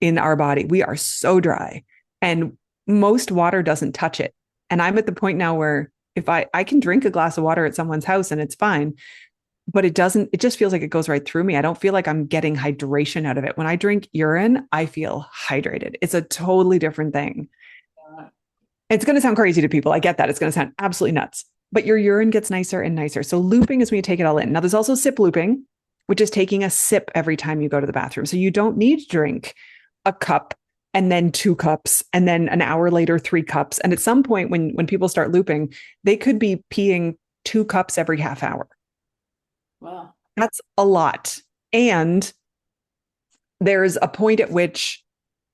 in our body. We are so dry. And most water doesn't touch it. And I'm at the point now where if I can drink a glass of water at someone's house and it's fine, but it just feels like it goes right through me. I don't feel like I'm getting hydration out of it. When I drink urine, I feel hydrated. It's a totally different thing. It's going to sound crazy to people. I get that. It's going to sound absolutely nuts, but your urine gets nicer and nicer. So looping is when you take it all in. Now there's also sip looping, which is taking a sip every time you go to the bathroom. So you don't need to drink a cup and then 2 cups and then an hour later 3 cups. And at some point when people start looping, they could be peeing 2 cups every half hour. Wow. That's a lot. And there's a point at which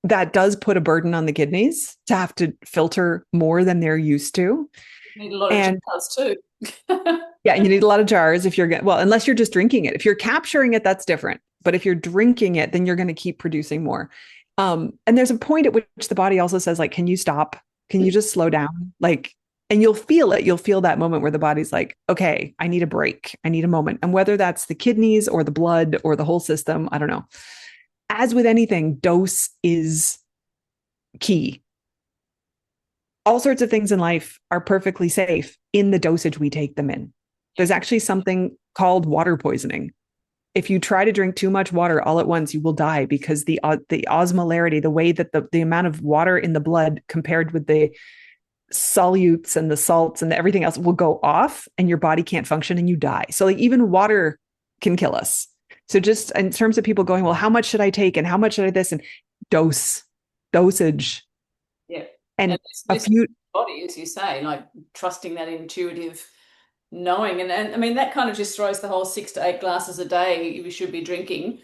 that does put a burden on the kidneys to have to filter more than they're used to. You need a lot of jars too. Yeah, and you need a lot of jars if unless you're just drinking it. If you're capturing it, that's different. But if you're drinking it, then you're going to keep producing more. And there's a point at which the body also says, like, can you stop? Can you just slow down? And you'll feel it. You'll feel that moment where the body's like, okay, I need a break. I need a moment. And whether that's the kidneys or the blood or the whole system, I don't know. As with anything, dose is key. All sorts of things in life are perfectly safe in the dosage we take them in. There's actually something called water poisoning. If you try to drink too much water all at once, you will die because the osmolarity, the way that the amount of water in the blood compared with the solutes and the salts and everything else will go off and your body can't function and you die. So even water can kill us. So just in terms of people going, well, how much should I take and how much should I this and dosage Yeah. And and a listen to few. the body, as you say, like trusting that intuitive knowing. And I mean, that kind of just throws the whole 6 to 8 glasses a day we should be drinking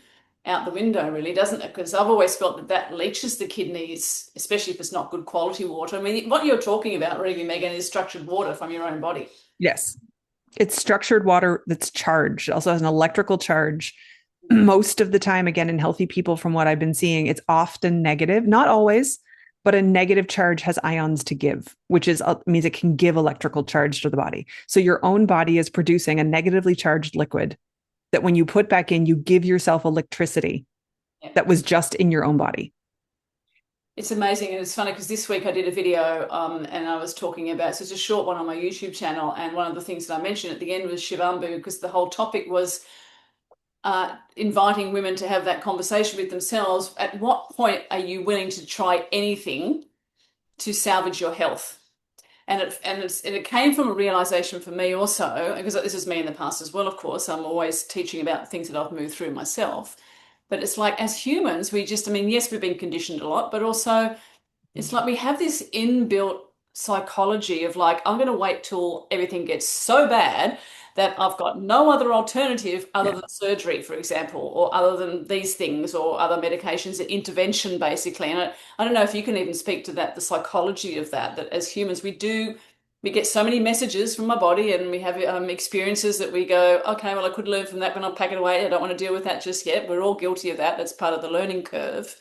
out the window, really, doesn't it? Because I've always felt that that leaches the kidneys, especially if it's not good quality water. I mean, what you're talking about, really, Megan, is structured water from your own body. Yes. It's structured water that's charged. It also has an electrical charge. Most of the time, again, in healthy people, from what I've been seeing, it's often negative, not always, but a negative charge has ions to give, which is means it can give electrical charge to the body. So your own body is producing a negatively charged liquid that when you put back in, you give yourself electricity Yeah. that was just in your own body. It's amazing, and it's funny because this week I did a video and I was talking about, so it's a short one on my YouTube channel, and one of the things that I mentioned at the end was Shivambu, because the whole topic was inviting women to have that conversation with themselves. At what point are you willing to try anything to salvage your health? And it came from a realization for me also, because this is me in the past as well, of course. I'm always teaching about things that I've moved through myself. But it's like, as humans, we just, I mean, yes, we've been conditioned a lot, but also it's like we have this inbuilt psychology of like, I'm going to wait till everything gets so bad that I've got no other alternative other Yeah. than surgery, for example, or other than these things or other medications, intervention basically. And I don't know if you can even speak to that, the psychology of that, that as humans, we get so many messages from my body and we have experiences that we go, okay, well, I could learn from that, but I'll pack it away. I don't want to deal with that just yet. We're all guilty of that. That's part of the learning curve.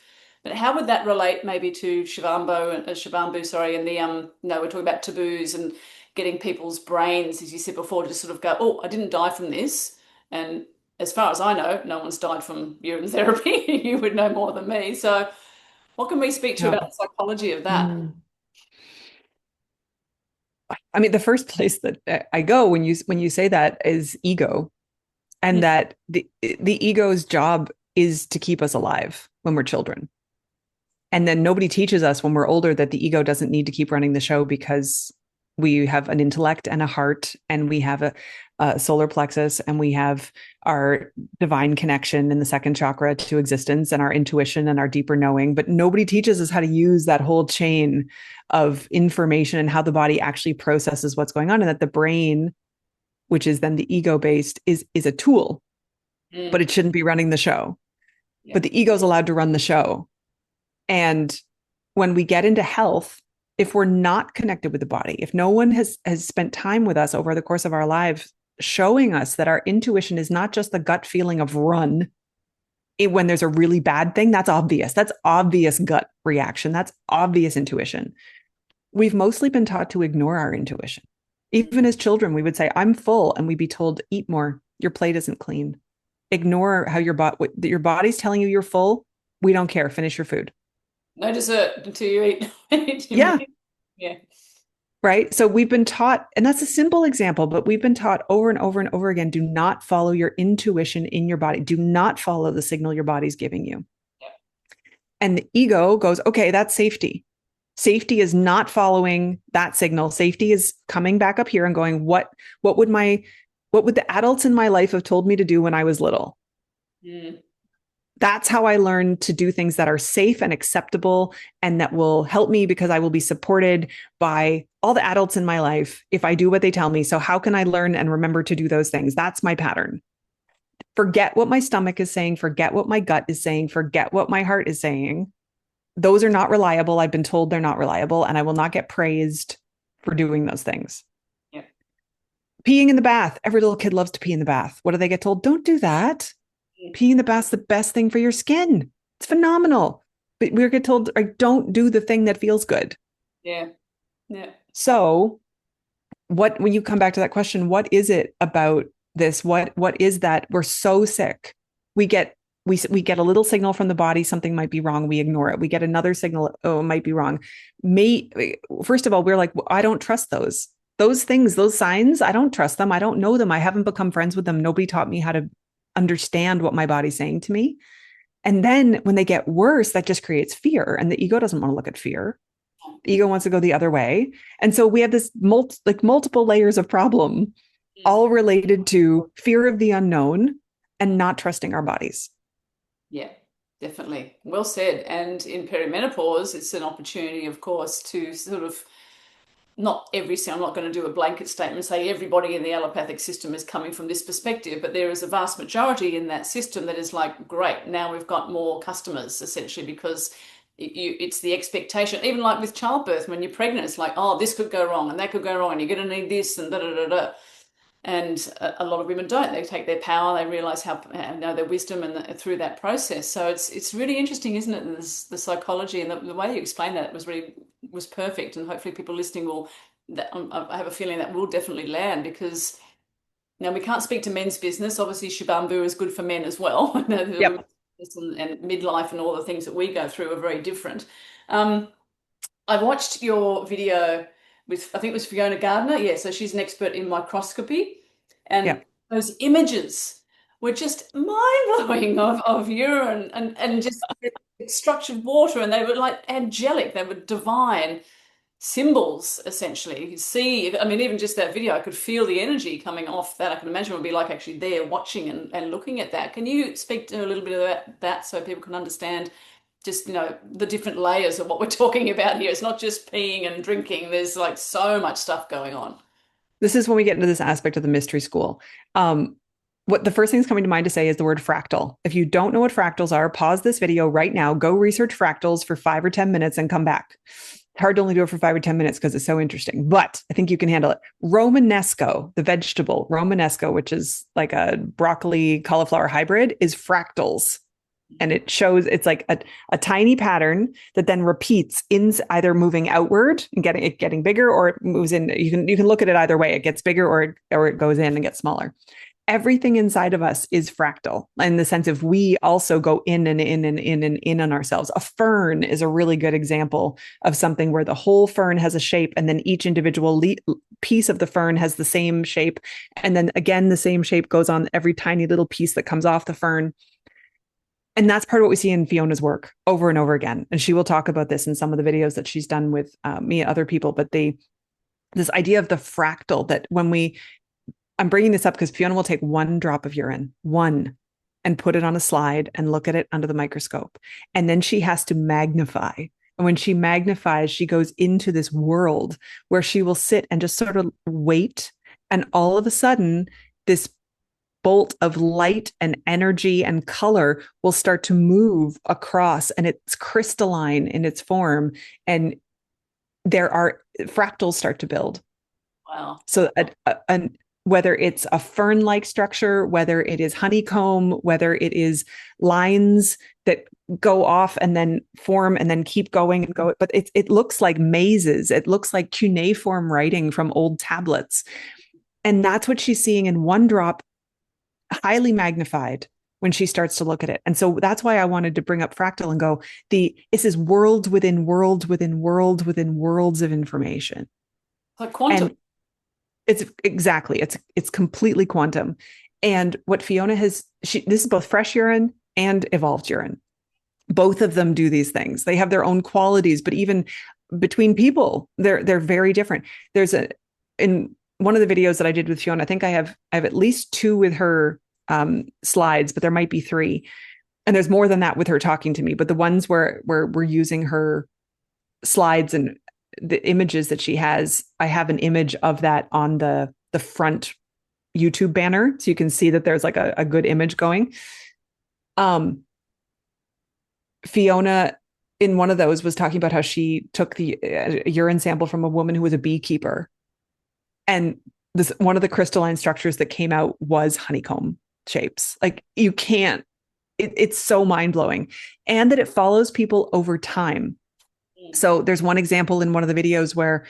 But how would that relate maybe to Shivambu, sorry, and the no, we're talking about taboos and getting people's brains, as you said before, to sort of go, oh, I didn't die from this. And as far as I know, no one's died from urine therapy. You would know more than me. So what can we speak to No. about the psychology of that? Mm. I mean, the first place that I go when you say that is ego, and Mm. that the ego's job is to keep us alive when we're children. And then nobody teaches us when we're older that the ego doesn't need to keep running the show because we have an intellect and a heart, and we have a solar plexus, and we have our divine connection in the second chakra to existence, and our intuition and our deeper knowing. But nobody teaches us how to use that whole chain of information and how the body actually processes what's going on, and that the brain, which is then the ego based, is a tool, but Mm. it shouldn't be running the show. Yeah. But the ego is allowed to run the show. And when we get into health, if we're not connected with the body, if no one has spent time with us over the course of our lives showing us that our intuition is not just the gut feeling of run when there's a really bad thing, that's obvious. That's obvious gut reaction. That's obvious intuition. We've mostly been taught to ignore our intuition. Even as children, we would say, I'm full, and we'd be told, eat more. Your plate isn't clean. Ignore how your body's telling you you're full. We don't care. Finish your food. No dessert until you eat your Yeah. meal. Yeah. Right. So we've been taught, and that's a simple example, but we've been taught over and over and over again, do not follow your intuition in your body. Do not follow the signal your body's giving you. Yeah. And the ego goes, okay, that's safety. Safety is not following that signal. Safety is coming back up here and going, what would the adults in my life have told me to do when I was little? Mm. That's how I learned to do things that are safe and acceptable and that will help me, because I will be supported by all the adults in my life if I do what they tell me. So how can I learn and remember to do those things? That's my pattern. Forget what my stomach is saying, forget what my gut is saying, forget what my heart is saying. Those are not reliable. I've been told they're not reliable, and I will not get praised for doing those things. Yeah. Peeing in the bath. Every little kid loves to pee in the bath. What do they get told? Don't do that. Peeing in the bath's the best thing for your skin. It's phenomenal. But we get told, like, don't do the thing that feels good. Yeah. Yeah. So when you come back to that question, what is it about this? What is that? We're so sick. We get a little signal from the body, something might be wrong. We ignore it. We get another signal, oh, it might be wrong. First of all, we're like, well, I don't trust those things, those signs. I don't trust them. I don't know them. I haven't become friends with them. Nobody taught me how to understand what my body's saying to me. And then when they get worse, that just creates fear. And the ego doesn't want to look at fear. The ego wants to go the other way. And so we have this multiple layers of problem, Mm. all related to fear of the unknown and not trusting our bodies. Yeah, definitely. Well said. And in perimenopause, it's an opportunity, of course, to sort of not every, I'm not going to do a blanket statement and say everybody in the allopathic system is coming from this perspective, but there is a vast majority in that system that is like, great, now we've got more customers essentially because it's the expectation, even like with childbirth, when you're pregnant, it's like, oh, this could go wrong and that could go wrong and you're going to need this and da da da da. And a lot of women don't. They take their power, they realize how, know their wisdom and through that process. So it's really interesting, isn't it? The psychology and the way you explained that was perfect. And hopefully people listening will, I have a feeling that will definitely land because now we can't speak to men's business. Obviously, Shibambu is good for men as well. Yep. And midlife and all the things that we go through are very different. Um, I watched your video with, I think it was Fiona Gardner. Yeah, so she's an expert in microscopy. And Yep. those images were just mind-blowing of urine and just structured water. And they were like angelic, they were divine symbols, essentially. You see, I mean, even just that video, I could feel the energy coming off that. I can imagine it would be like actually there watching and looking at that. Can you speak to a little bit about that so people can understand just the different layers of what we're talking about here? It's not just peeing and drinking. There's like so much stuff going on. This is when we get into this aspect of the mystery school. What the first thing that's coming to mind to say is the word fractal. If you don't know what fractals are, pause this video right now, go research fractals for 5 or 10 minutes and come back. It's hard to only do it for 5 or 10 minutes because it's so interesting, but I think you can handle it. Romanesco, the vegetable, Romanesco, which is like a broccoli cauliflower hybrid, is fractals. And it shows it's like a tiny pattern that then repeats in either moving outward and getting bigger, or it moves in. You can look at it either way. It gets bigger or it goes in and gets smaller. Everything inside of us is fractal in the sense of we also go in and in and in and in on ourselves. A fern is a really good example of something where the whole fern has a shape and then each individual piece of the fern has the same shape. And then again, the same shape goes on every tiny little piece that comes off the fern. And that's part of what we see in Fiona's work over and over again. And she will talk about this in some of the videos that she's done with me and other people. But this idea of the fractal that I'm bringing this up because Fiona will take one drop of urine, and put it on a slide and look at it under the microscope. And then she has to magnify. And when she magnifies, she goes into this world where she will sit and just sort of wait. And all of a sudden, this bolt of light and energy and color will start to move across, and it's crystalline in its form. And there are fractals start to build. Wow. So whether it's a fern-like structure, whether it is honeycomb, whether it is lines that go off and then form and then keep going and go, but it looks like mazes. It looks like cuneiform writing from old tablets. And that's what she's seeing in one drop, highly magnified when she starts to look at it. And so that's why I wanted to bring up fractal and go, this is worlds within worlds within worlds within worlds of information. Like quantum. And it's completely quantum. And what Fiona this is both fresh urine and evolved urine. Both of them do these things. They have their own qualities, but even between people, they're very different. In one of the videos that I did with Fiona, I think I have at least 2 with her slides, but there might be 3. And there's more than that with her talking to me. But the ones where we're using her slides and the images that she has, I have an image of that on the front YouTube banner. So you can see that there's like a good image going. Fiona, in one of those, was talking about how she took the urine sample from a woman who was a beekeeper. And one of the crystalline structures that came out was honeycomb shapes. Like you can't, it's so mind blowing. And that it follows people over time. So there's one example in one of the videos where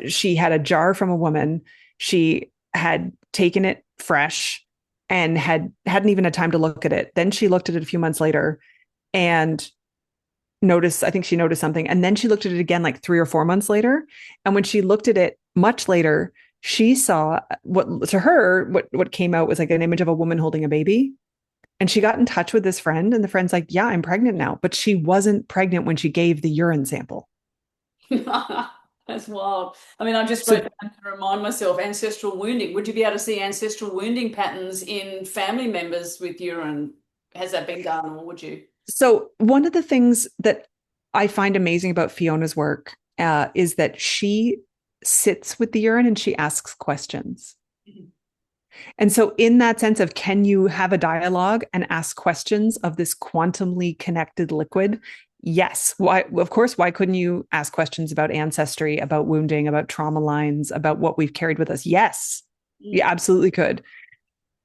she had a jar from a woman. She had taken it fresh and hadn't even had time to look at it. Then she looked at it a few months later and I think she noticed something. And then she looked at it again like 3 or 4 months later. And when she looked at it much later, she saw what came out was like an image of a woman holding a baby. And she got in touch with this friend, and the friend's like, yeah, I'm pregnant now. But she wasn't pregnant when she gave the urine sample. That's wild. I mean, I just wrote So, down to remind myself ancestral wounding. Would you be able to see ancestral wounding patterns in family members with urine? Has that been done, or would you? so one of the things that I find amazing about Fiona's work is that she sits with the urine and she asks questions. Mhm. And so, in that sense of can you have a dialogue and ask questions of this quantumly connected liquid? Yes. Why? Of course. Why couldn't you ask questions about ancestry, about wounding, about trauma lines, about what we've carried with us? Yes, you Mm. absolutely could.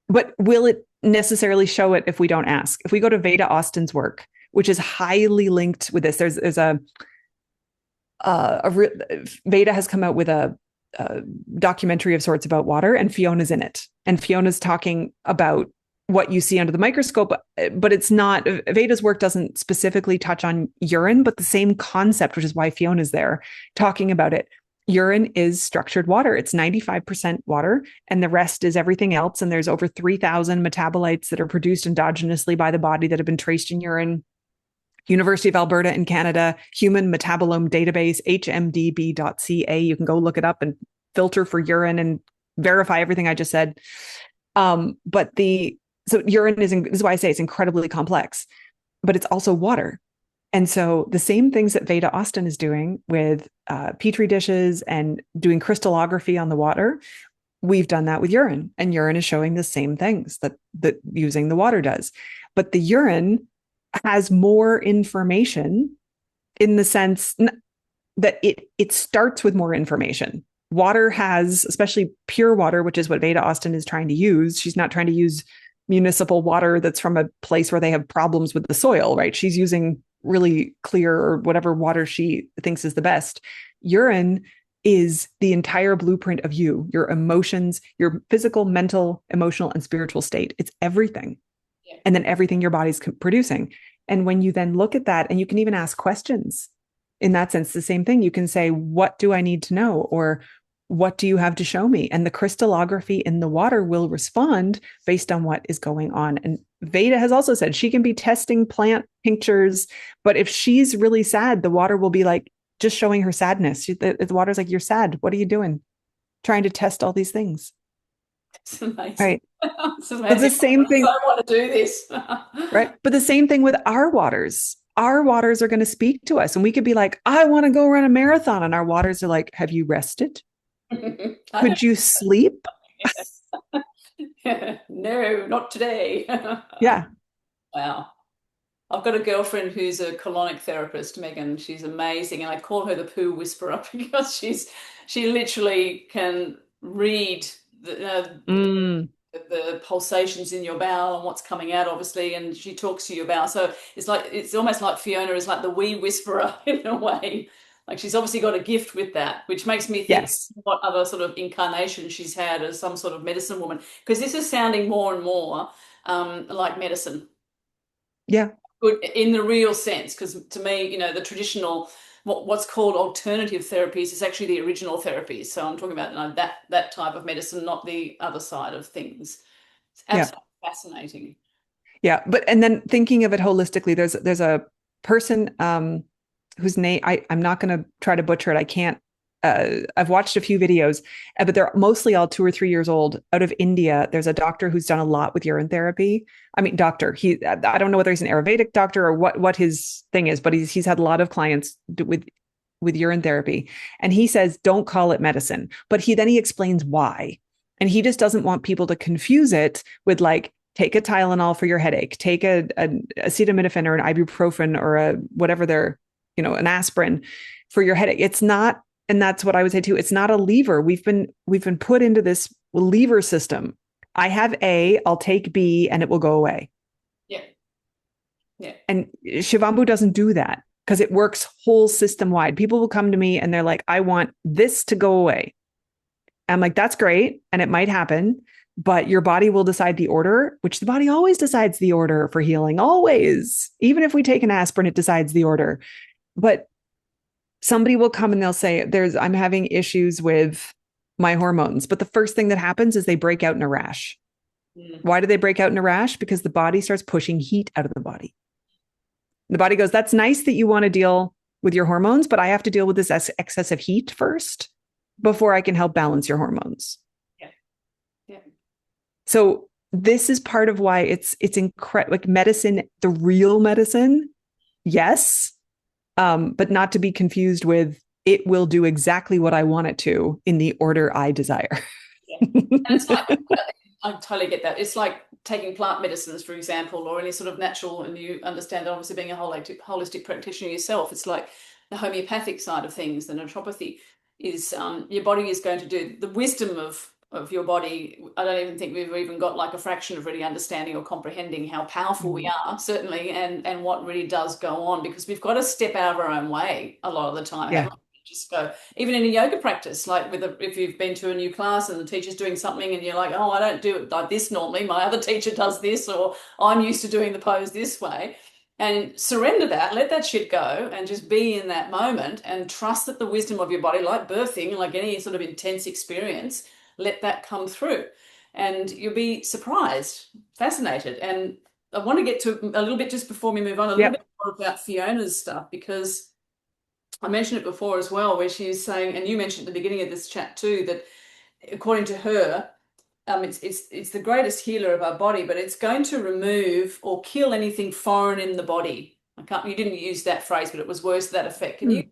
But will it necessarily show it if we don't ask? If we go to Veda Austin's work, which is highly linked with this, there's a Veda has come out with a documentary of sorts about water, and Fiona's in it. And Fiona's talking about what you see under the microscope, but it's not, Veda's work doesn't specifically touch on urine, but the same concept, which is why Fiona's there talking about it. Urine is structured water. It's 95% water, and the rest is everything else. And there's over 3,000 metabolites that are produced endogenously by the body that have been traced in urine. University of Alberta in Canada, Human Metabolome Database, hmdb.ca. You can go look it up and filter for urine and verify everything I just said. But so urine this is why I say it's incredibly complex, but it's also water. And so the same things that Veda Austin is doing with petri dishes and doing crystallography on the water, we've done that with urine, and urine is showing the same things that using the water does. But the urine has more information in the sense that it starts with more information. Water has, especially pure water, which is what Veda Austin is trying to use. She's not trying to use municipal water that's from a place where they have problems with the soil, right? She's using really clear or whatever water she thinks is the best. Urine is the entire blueprint of you, your emotions, your physical, mental, emotional, and spiritual state. It's everything. Yeah. And then everything your body's producing. And when you then look at that, and you can even ask questions in that sense, the same thing. You can say, what do I need to know? Or what do you have to show me? And the crystallography in the water will respond based on what is going on. And Veda has also said she can be testing plant tinctures, but if she's really sad, the water will be like just showing her sadness. The water's like, you're sad. What are you doing? Trying to test all these things. It's amazing. Right. It's But the amazing. same I thing, want to do this. right? But the same thing with our waters. Our waters are going to speak to us, and we could be like, I want to go run a marathon. And our waters are like, have you rested? I Could you sleep? don't. No, not today. Yeah. Wow. I've got a girlfriend who's a colonic therapist, Megan. She's amazing, and I call her the poo whisperer because she literally can read Mm, the pulsations in your bowel and what's coming out, obviously, and she talks to your bowel. So it's almost like Fiona is like the wee whisperer in a way. Like she's obviously got a gift with that, which makes me think yes. what other sort of incarnation she's had as some sort of medicine woman. Because this is sounding more and more like medicine, Yeah. good in the real sense. Because to me, the traditional what's called alternative therapies is actually the original therapies. So I'm talking about that type of medicine, not the other side of things. It's Yeah. absolutely fascinating. Yeah. But and then thinking of it holistically, there's a person whose name I'm not going to try to butcher it. I can't. I've watched a few videos, but they're mostly all 2 or 3 years old. Out of India, there's a doctor who's done a lot with urine therapy. I mean, doctor. I don't know whether he's an Ayurvedic doctor or what his thing is, but he's had a lot of clients with urine therapy, and he says don't call it medicine, but he explains why, and he just doesn't want people to confuse it with like take a Tylenol for your headache, take a acetaminophen or an ibuprofen or a whatever they're an aspirin for your headache. It's not. And that's what I would say too. It's not a lever. We've been put into this lever system. I have A, I'll take B, and it will go away. Yeah, yeah. And Shivambu doesn't do that because it works whole system wide. People will come to me and they're like, I want this to go away. I'm like, that's great. And it might happen, but your body will decide the order, which the body always decides the order for healing. Always. Even if we take an aspirin, it decides the order. But somebody will come and they'll say, I'm having issues with my hormones. But the first thing that happens is they break out in a rash. Mm. Why do they break out in a rash? Because the body starts pushing heat out of the body. The body goes, that's nice that you want to deal with your hormones, but I have to deal with this excessive heat first before I can help balance your hormones. Yeah. Yeah. So this is part of why it's incredible. Like medicine, the real medicine, yes, but not to be confused with it will do exactly what I want it to in the order I desire. Yeah. And it's like, I totally get that. It's like taking plant medicines, for example, or any sort of natural, and you understand that obviously being a holistic practitioner yourself, it's like the homeopathic side of things, the naturopathy is your body is going to do the wisdom of your body. I don't even think we've even got like a fraction of really understanding or comprehending how powerful we are, certainly, and what really does go on, because we've got to step out of our own way a lot of the time, Yeah. haven't we? Just go, even in a yoga practice, like if you've been to a new class and the teacher's doing something and you're like, oh, I don't do it like this normally, my other teacher does this, or I'm used to doing the pose this way. And surrender that, let that shit go, and just be in that moment and trust that the wisdom of your body, like birthing, like any sort of intense experience, let that come through. And you'll be surprised, fascinated. And I want to get to a little bit, just before we move on, a little Yep. bit more about Fiona's stuff, because I mentioned it before as well, where she's saying, and you mentioned at the beginning of this chat too, that according to her, it's the greatest healer of our body, but it's going to remove or kill anything foreign in the body. You didn't use that phrase, but it was words to that effect. Can you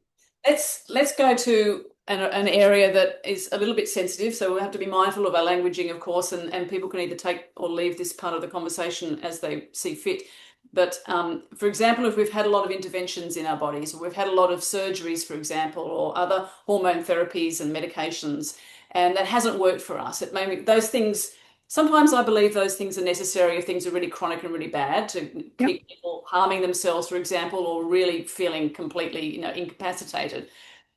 Mm. let's go to an area that is a little bit sensitive, so we'll have to be mindful of our languaging, of course, and people can either take or leave this part of the conversation as they see fit. But for example, if we've had a lot of interventions in our bodies, or we've had a lot of surgeries, for example, or other hormone therapies and medications, and that hasn't worked for us, it may be those things. Sometimes I believe those things are necessary if things are really chronic and really bad, to Yep. keep people harming themselves, for example, or really feeling completely, incapacitated,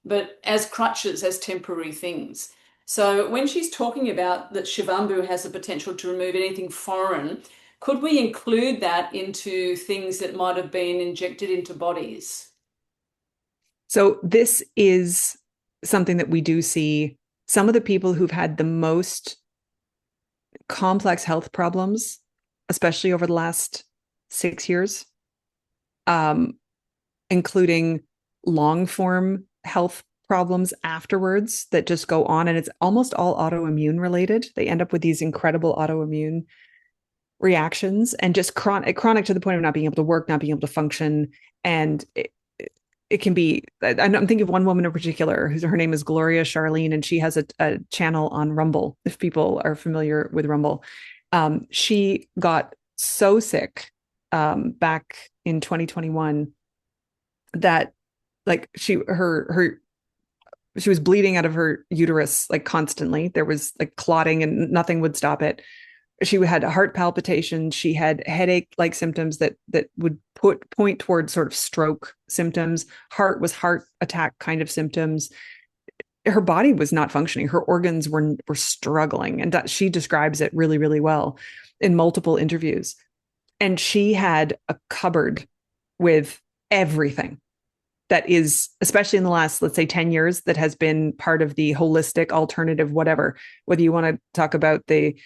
but as crutches, as temporary things. So when she's talking about that Shivambu has the potential to remove anything foreign, could we include that into things that might have been injected into bodies? So this is something that we do see. Some of the people who've had the most complex health problems, especially over the last 6 years, um, including long form health problems afterwards that just go on. And it's almost all autoimmune related. They end up with these incredible autoimmune reactions and just chronic to the point of not being able to work, not being able to function. And it can be, I'm thinking of one woman in particular whose her name is Gloria Charlene, and she has a channel on Rumble, if people are familiar with Rumble. She got so sick back in 2021 that like she was bleeding out of her uterus like constantly. There was like clotting and nothing would stop it. She had heart palpitations. She had headache like symptoms that would point towards sort of stroke symptoms. Heart attack kind of symptoms. Her body was not functioning. Her organs were struggling, and that she describes it really, really well in multiple interviews. And she had a cupboard with everything that is, especially in the last, let's say, 10 years, that has been part of the holistic alternative, whatever, whether you want to talk about the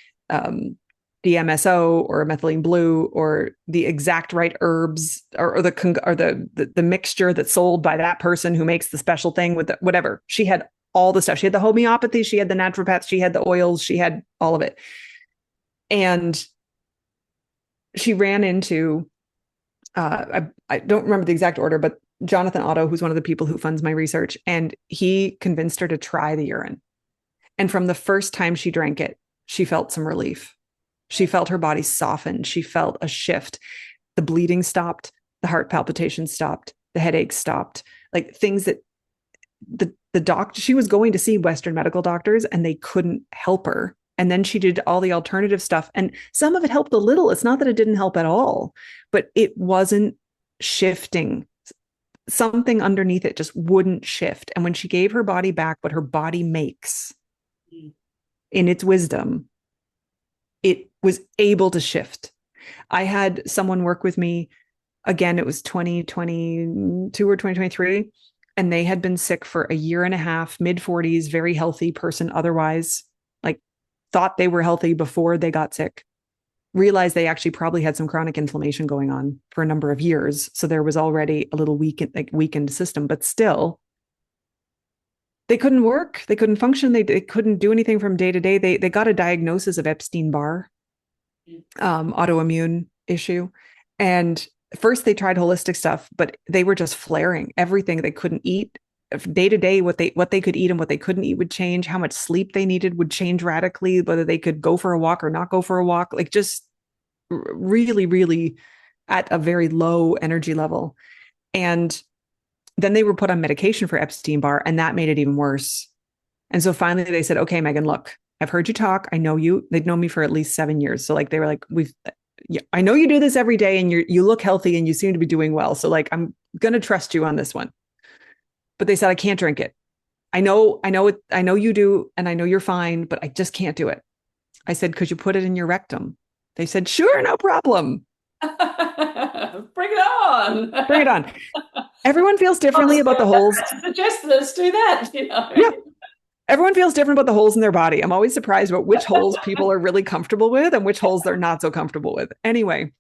DMSO or methylene blue or the exact right herbs or the mixture that's sold by that person who makes the special thing with whatever. She had all the stuff. She had the homeopathy, she had the naturopaths, she had the oils, she had all of it. And she ran into, I don't remember the exact order, but Jonathan Otto, who's one of the people who funds my research, and he convinced her to try the urine. And from the first time she drank it, she felt some relief. She felt her body soften. She felt a shift. The bleeding stopped. The heart palpitations stopped. The headaches stopped. Like things that the doctor, she was going to see Western medical doctors and they couldn't help her. And then she did all the alternative stuff. And some of it helped a little. It's not that it didn't help at all, but it wasn't shifting. Something underneath it just wouldn't shift. And when she gave her body back what her body makes in its wisdom, it was able to shift. I had someone work with me, again, it was 2022 or 2023, and they had been sick for a year and a half, mid-40s, very healthy person otherwise, like thought they were healthy before they got sick. realized they actually probably had some chronic inflammation going on for a number of years. So there was already a little weakened system, but still they couldn't work. They couldn't function. They couldn't do anything from day to day. They got a diagnosis of Epstein-Barr, autoimmune issue. And first they tried holistic stuff, but they were just flaring everything. They couldn't eat day to day. What they could eat and what they couldn't eat would change. How much sleep they needed would change radically, whether they could go for a walk or not go for a walk, like just really, really at a very low energy level. And then they were put on medication for Epstein-Barr, and that made it even worse. And so finally they said, okay, Megan, look, I've heard you talk. I know you. They'd known me for at least 7 years. So like, they were like, I know you do this every day and you look healthy and you seem to be doing well. So like, I'm going to trust you on this one. But they said, I can't drink it. I know you do. And I know you're fine, but I just can't do it. I said, could you put it in your rectum? They said, sure, no problem. Bring it on. Bring it on. Everyone feels differently about the holes. Suggest let's do that, you know. Yeah. Everyone feels different about the holes in their body. I'm always surprised about which holes people are really comfortable with and which holes they're not so comfortable with. Anyway,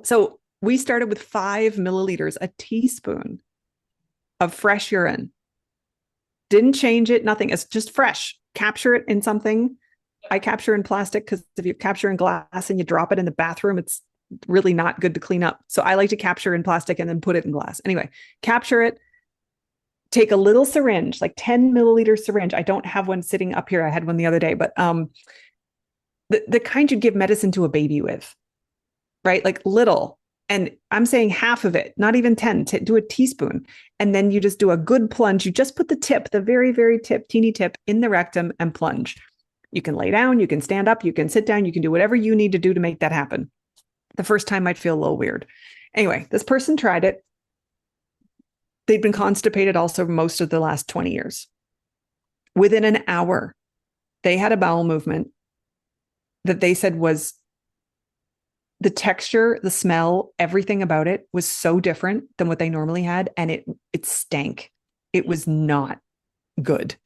so we started with 5 milliliters, a teaspoon of fresh urine. Didn't change it, nothing. It's just fresh. Capture it in something. I capture in plastic because if you capture in glass and you drop it in the bathroom, it's really not good to clean up. So I like to capture in plastic and then put it in glass. Anyway, capture it. Take a little syringe, like 10 milliliter syringe. I don't have one sitting up here. I had one the other day, but the kind you give medicine to a baby with, right? Like little. And I'm saying half of it, not even 10, do a teaspoon. And then you just do a good plunge. You just put the tip, the very, very tip, teeny tip in the rectum and plunge. You can lay down, you can stand up, you can sit down, you can do whatever you need to do to make that happen. The first time might feel a little weird. Anyway, this person tried it. They'd been constipated also most of the last 20 years. Within an hour, they had a bowel movement that they said was the texture, the smell, everything about it was so different than what they normally had. And it stank. It was not good.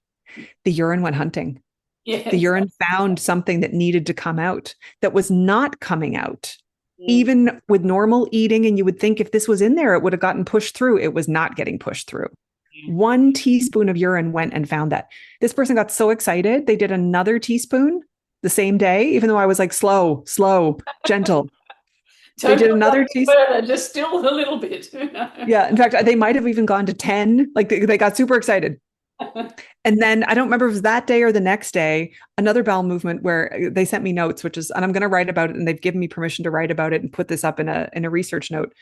The urine went hunting. Yeah. The urine found something that needed to come out that was not coming out. Even with normal eating, and you would think if this was in there, it would have gotten pushed through. It was not getting pushed through. 1 teaspoon of urine went and found that. This person got so excited. They did another teaspoon the same day, even though I was like, slow, gentle. They did another teaspoon. Just still a little bit. Yeah. In fact, they might have even gone to 10. Like they got super excited. And then I don't remember if it was that day or the next day, another bowel movement where they sent me notes, and I'm going to write about it. And they've given me permission to write about it and put this up in a research note,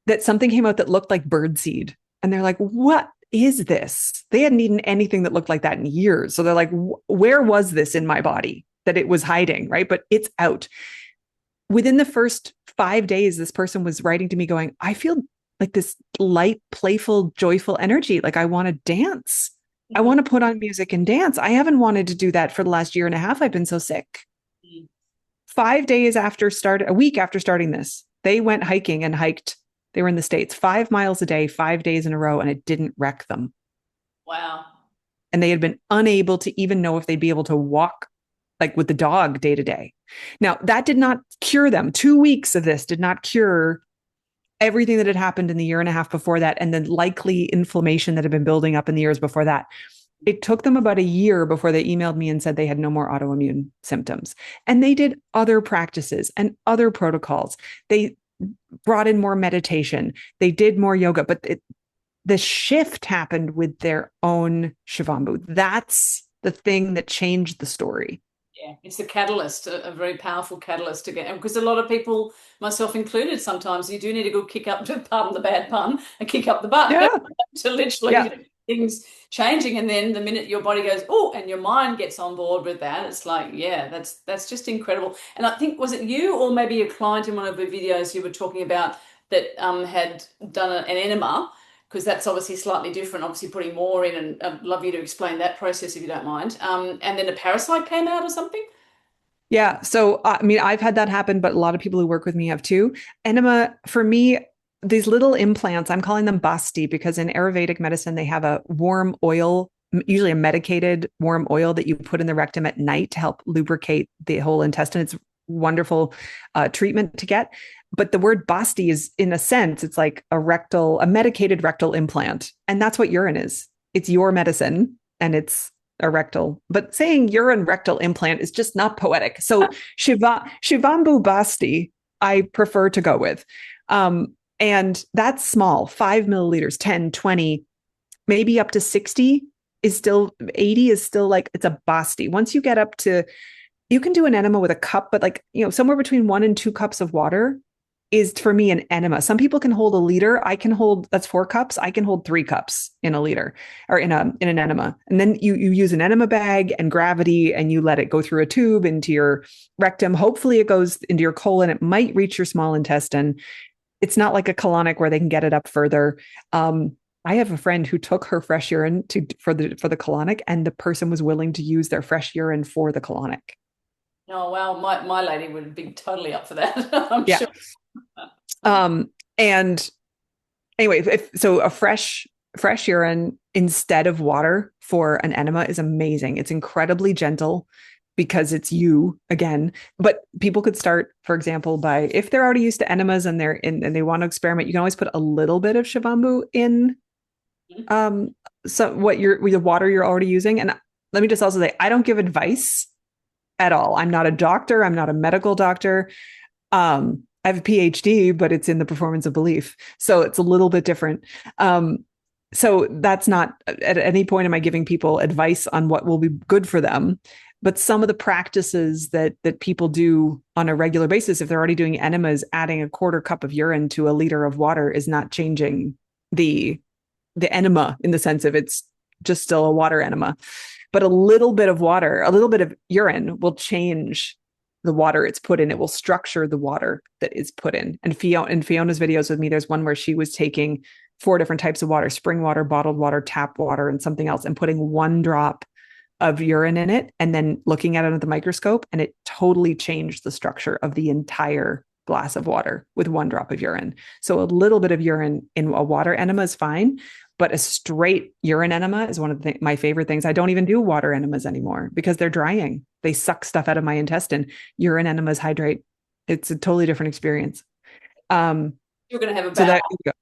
that something came out that looked like birdseed. And they're like, what is this? They hadn't eaten anything that looked like that in years. So they're like, where was this in my body that it was hiding? Right. But it's out. Within the first 5 days, this person was writing to me going, I feel like this light, playful, joyful energy. Like I want to dance. I want to put on music and dance. I haven't wanted to do that for the last year and a half. I've been so sick. 5 days after a week after starting this, they went hiking and hiked. They were in the States, 5 miles a day, 5 days in a row, and it didn't wreck them. Wow. And they had been unable to even know if they'd be able to walk like with the dog day to day. Now, that did not cure them. 2 weeks of this did not cure everything that had happened in the year and a half before that, and the likely inflammation that had been building up in the years before that. It took them about a year before they emailed me and said they had no more autoimmune symptoms. And they did other practices and other protocols. They brought in more meditation. They did more yoga, but the shift happened with their own Shivambu. That's the thing that changed the story. Yeah, it's a catalyst, a very powerful catalyst to get, because a lot of people, myself included, sometimes you do need a good kick up, to pardon the bad pun, a kick up the butt to literally things changing. And then the minute your body goes, oh, and your mind gets on board with that, it's like, yeah, that's just incredible. And I think, was it you or maybe a client in one of the videos you were talking about that had done an enema? Because that's obviously slightly different, obviously putting more in, and I'd love you to explain that process if you don't mind. And then a parasite came out or something? Yeah. So, I mean, I've had that happen, but a lot of people who work with me have too. Enema, for me, these little implants, I'm calling them basti, because in Ayurvedic medicine, they have a warm oil, usually a medicated warm oil that you put in the rectum at night to help lubricate the whole intestine. It's wonderful treatment to get. But the word basti is, in a sense, it's like a medicated rectal implant. And that's what urine is. It's your medicine and it's a rectal. But saying urine rectal implant is just not poetic. So Shivambu Basti, I prefer to go with. And that's small, 5 milliliters, 10, 20, maybe up to 60 is still, 80 is still like, it's a basti. Once you get up to, you can do an enema with a cup, but like, somewhere between 1 and 2 cups of water is for me an enema. Some people can hold a liter. I can hold, that's 4 cups. I can hold 3 cups in a liter or in an enema. And then you use an enema bag and gravity and you let it go through a tube into your rectum. Hopefully it goes into your colon. It might reach your small intestine. It's not like a colonic where they can get it up further. I have a friend who took her fresh urine for the colonic, and the person was willing to use their fresh urine for the colonic. Oh, wow. My lady would be totally up for that. I'm Yeah. sure. And anyway, so a fresh urine instead of water for an enema is amazing. It's incredibly gentle because it's you again. But people could start, for example, by, if they're already used to enemas and they want to experiment, you can always put a little bit of Shivambu in so the water you're already using. And let me just also say, I don't give advice at all. I'm not a doctor. I'm not a medical doctor. I have a PhD, but it's in the performance of belief. So it's a little bit different. So that's not, at any point am I giving people advice on what will be good for them. But some of the practices that people do on a regular basis, if they're already doing enemas, adding a 1/4 cup of urine to a liter of water is not changing the enema in the sense of it's just still a water enema. But a little bit of water, a little bit of urine will change the water it's put in. It will structure the water that is put in. And in Fiona's videos with me, there's one where she was taking 4 different types of water: spring water, bottled water, tap water, and something else, and putting 1 drop of urine in it and then looking at it under the microscope. And it totally changed the structure of the entire glass of water with 1 drop of urine. So a little bit of urine in a water enema is fine, but a straight urine enema is one of my favorite things. I don't even do water enemas anymore because they're drying. They suck stuff out of my intestine. Urine enemas hydrate. It's a totally different experience. You're going to have a so bowel. that,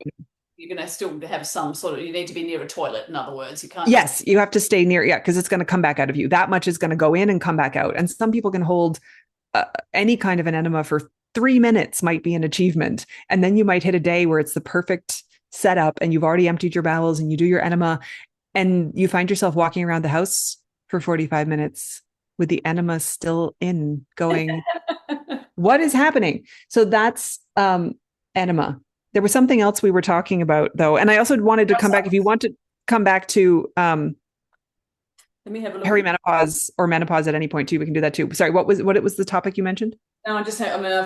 You're going to still have some sort of, you need to be near a toilet, in other words. You can't. Yes, you have to stay near, because it's going to come back out of you. That much is going to go in and come back out. And some people can hold any kind of an enema for 3 minutes, might be an achievement. And then you might hit a day where it's the perfect setup and you've already emptied your bowels and you do your enema and you find yourself walking around the house for 45 minutes with the enema still in, going, what is happening? So that's enema. There was something else we were talking about, though. And I also wanted to come back, if you want to come back to let me have a look. Perimenopause or menopause at any point too. We can do that too. Sorry, what was the topic you mentioned? No, I've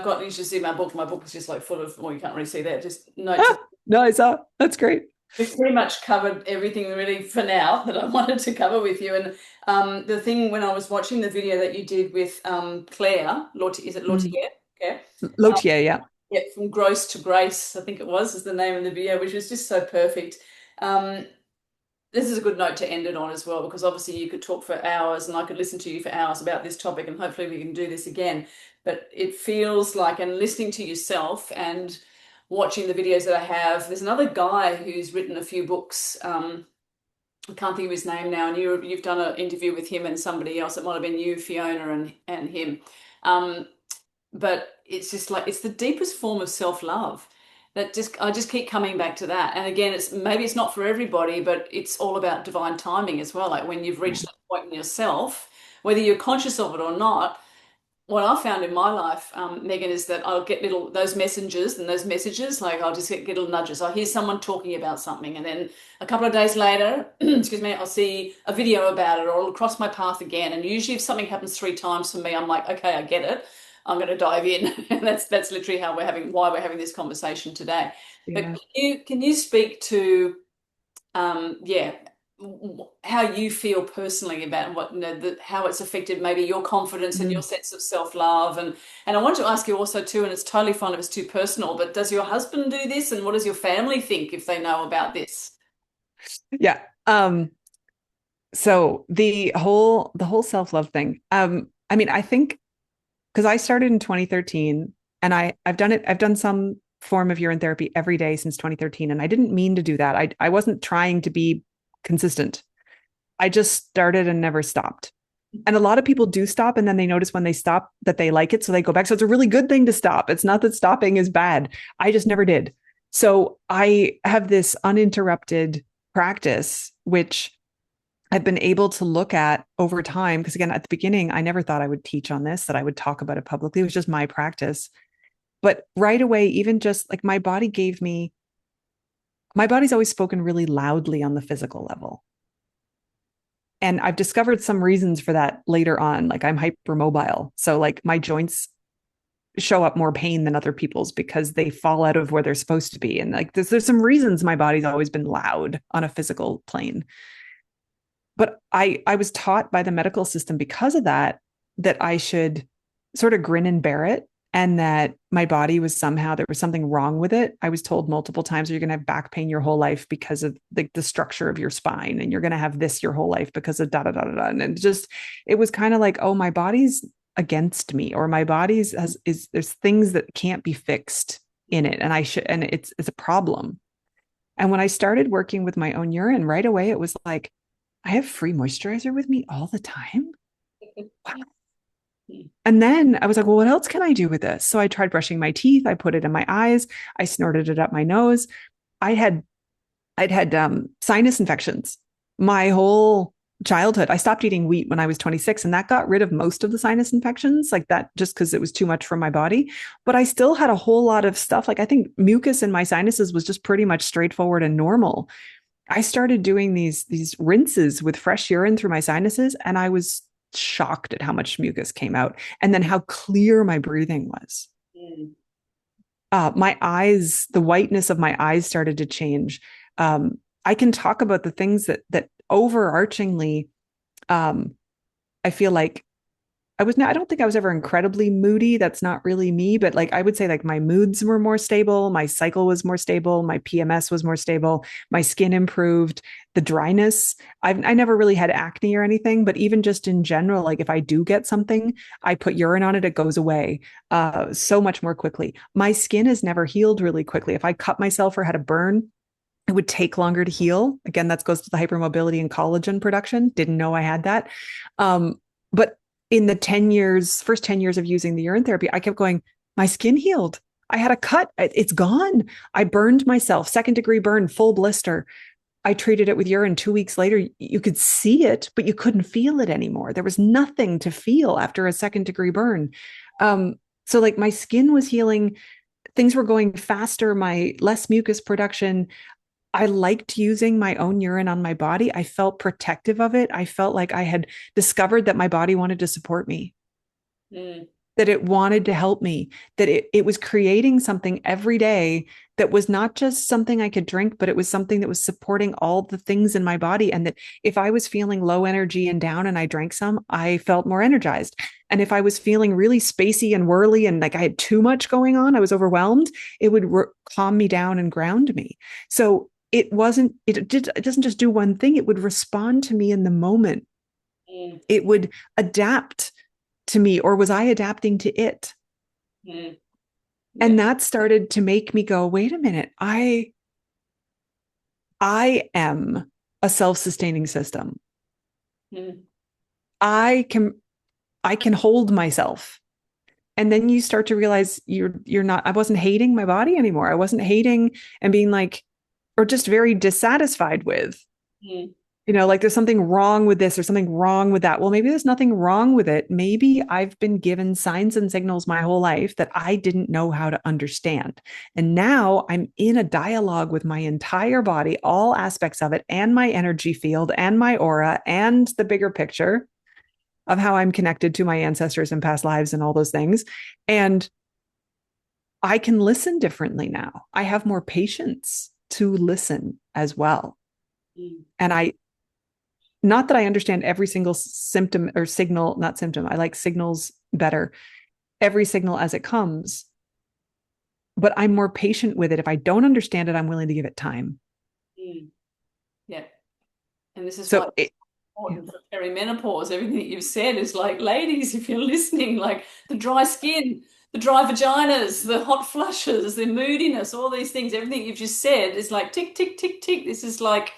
got, you should see my book. My book is just like full of, well, you can't really see that, just notes. No, I saw. That's great. We've pretty much covered everything really for now that I wanted to cover with you. And the thing, when I was watching the video that you did with Claire, is it Lautier? Yeah. Lautier, yeah. Yeah, from Gross to Grace, I think it was, is the name of the video, which was just so perfect. This is a good note to end it on as well, because obviously you could talk for hours and I could listen to you for hours about this topic, and hopefully we can do this again. But it feels like, and listening to yourself and watching the videos that I have, there's another guy who's written a few books. I can't think of his name now, and you've done an interview with him and somebody else. It might have been you, Fiona, and him. But it's just like, it's the deepest form of self-love that I just keep coming back to that. And again, maybe it's not for everybody, but it's all about divine timing as well. Like when you've reached that point in yourself, whether you're conscious of it or not, what I found in my life, Megan, is that I'll get those messages, like I'll just get little nudges. I hear someone talking about something, and then a couple of days later, excuse me, I'll see a video about it, or it'll cross my path again. And usually if something happens 3 times for me, I'm like, okay, I get it. I'm going to dive in. And that's literally why we're having this conversation today. Yeah. But can you speak to, how you feel personally about what, how it's affected maybe your confidence and your sense of self-love, and I want to ask you also too, and it's totally fine if it's too personal, but does your husband do this, and what does your family think if they know about this? Yeah. So the whole self-love thing. I mean, I think because I started in 2013 and I've done some form of urine therapy every day since 2013. And I didn't mean to do that. I wasn't trying to be consistent. I just started and never stopped. And a lot of people do stop and then they notice when they stop that they like it. So they go back. So it's a really good thing to stop. It's not that stopping is bad. I just never did. So I have this uninterrupted practice, which I've been able to look at over time. Because again, at the beginning, I never thought I would teach on this, that I would talk about it publicly. It was just my practice. But right away, even just like my body's always spoken really loudly on the physical level. And I've discovered some reasons for that later on. Like I'm hypermobile. So like my joints show up more pain than other people's because they fall out of where they're supposed to be. And like there's some reasons my body's always been loud on a physical plane. But I was taught by the medical system because of that, that I should sort of grin and bear it, and that my body was somehow, there was something wrong with it. I was told multiple times, you're going to have back pain your whole life because of the structure of your spine, and you're going to have this your whole life because of da da da da da. And it was kind of like, oh, my body's against me, or my body's there's things that can't be fixed in it, and it's a problem. And when I started working with my own urine, right away it was like, I have free moisturizer with me all the time. Wow. And then I was like, well, what else can I do with this? So I tried brushing my teeth. I put it in my eyes. I snorted it up my nose. I had I'd had sinus infections my whole childhood. I stopped eating wheat when I was 26, and that got rid of most of the sinus infections, like that, just because it was too much for my body. But I still had a whole lot of stuff. Like I think mucus in my sinuses was just pretty much straightforward and normal. I started doing these rinses with fresh urine through my sinuses, and I was shocked at how much mucus came out, and then how clear my breathing was. Mm. My eyes, the whiteness of my eyes started to change. I can talk about the things that overarchingly, I feel like I don't think I was ever incredibly moody. That's not really me, but like I would say like my moods were more stable, my cycle was more stable, my PMS was more stable, my skin improved, the dryness. I never really had acne or anything, but even just in general, like if I do get something, I put urine on it, it goes away so much more quickly. My skin has never healed really quickly. If I cut myself or had a burn, it would take longer to heal. Again, that goes to the hypermobility and collagen production. Didn't know I had that. But in the first 10 years of using the urine therapy, I kept going, my skin healed. I had a cut. It's gone. I burned myself, 2nd-degree burn, full blister. I treated it with urine. 2 weeks later, you could see it, but you couldn't feel it anymore. There was nothing to feel after a 2nd-degree burn. So like my skin was healing. Things were going faster, my less mucus production. I liked using my own urine on my body. I felt protective of it. I felt like I had discovered that my body wanted to support me, that it wanted to help me, that it was creating something every day that was not just something I could drink, but it was something that was supporting all the things in my body. And that if I was feeling low energy and down and I drank some, I felt more energized. And if I was feeling really spacey and whirly and like I had too much going on, I was overwhelmed, it would calm me down and ground me. So it doesn't just do one thing. It would respond to me in the moment. It would adapt to me, or was I adapting to it? And that started to make me go, wait a minute, I am a self-sustaining system. I can hold myself. And then you start to realize you're not, I wasn't hating my body anymore. I wasn't hating and being like, or just very dissatisfied with, like there's something wrong with this or something wrong with that. Well, maybe there's nothing wrong with it. Maybe I've been given signs and signals my whole life that I didn't know how to understand. And now I'm in a dialogue with my entire body, all aspects of it, and my energy field and my aura and the bigger picture of how I'm connected to my ancestors and past lives and all those things. And I can listen differently now. I have more patience to listen as well. And not that I understand every single symptom or signal, not symptom, I like signals better, every signal as it comes, but I'm more patient with it. If I don't understand it, I'm willing to give it time. Yeah. And this is so Yeah. important for perimenopause. Everything that you've said is like, ladies, if you're listening, like the dry skin, the dry vaginas, the hot flushes, the moodiness, all these things, everything you've just said is like tick, tick, tick, tick. This is like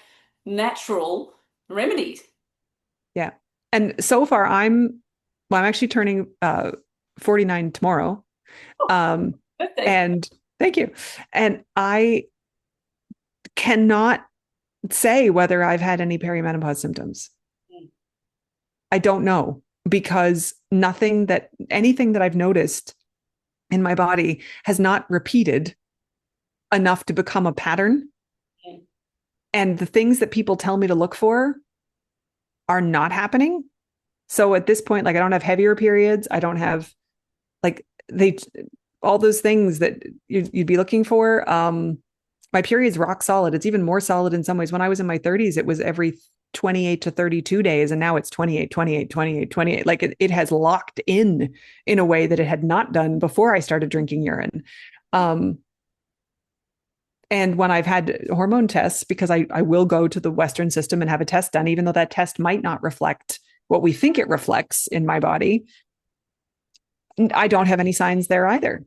natural remedies. Yeah. And so far I'm actually turning 49 tomorrow. Oh, Um, birthday. and thank you. And I cannot say whether I've had any perimenopause symptoms. I don't know because anything that I've noticed in my body has not repeated enough to become a pattern. And the things that people tell me to look for are not happening. So at this point, like I don't have heavier periods. I don't have like they all those things that you'd be looking for. My period's rock solid. It's even more solid in some ways. When I was in my 30s, it was every 28 to 32 days, and now it's 28, 28, 28, 28. Like it has locked in a way that it had not done before I started drinking urine. Um, and when I've had hormone tests, because I will go to the Western system and have a test done, even though that test might not reflect what we think it reflects in my body, I don't have any signs there either.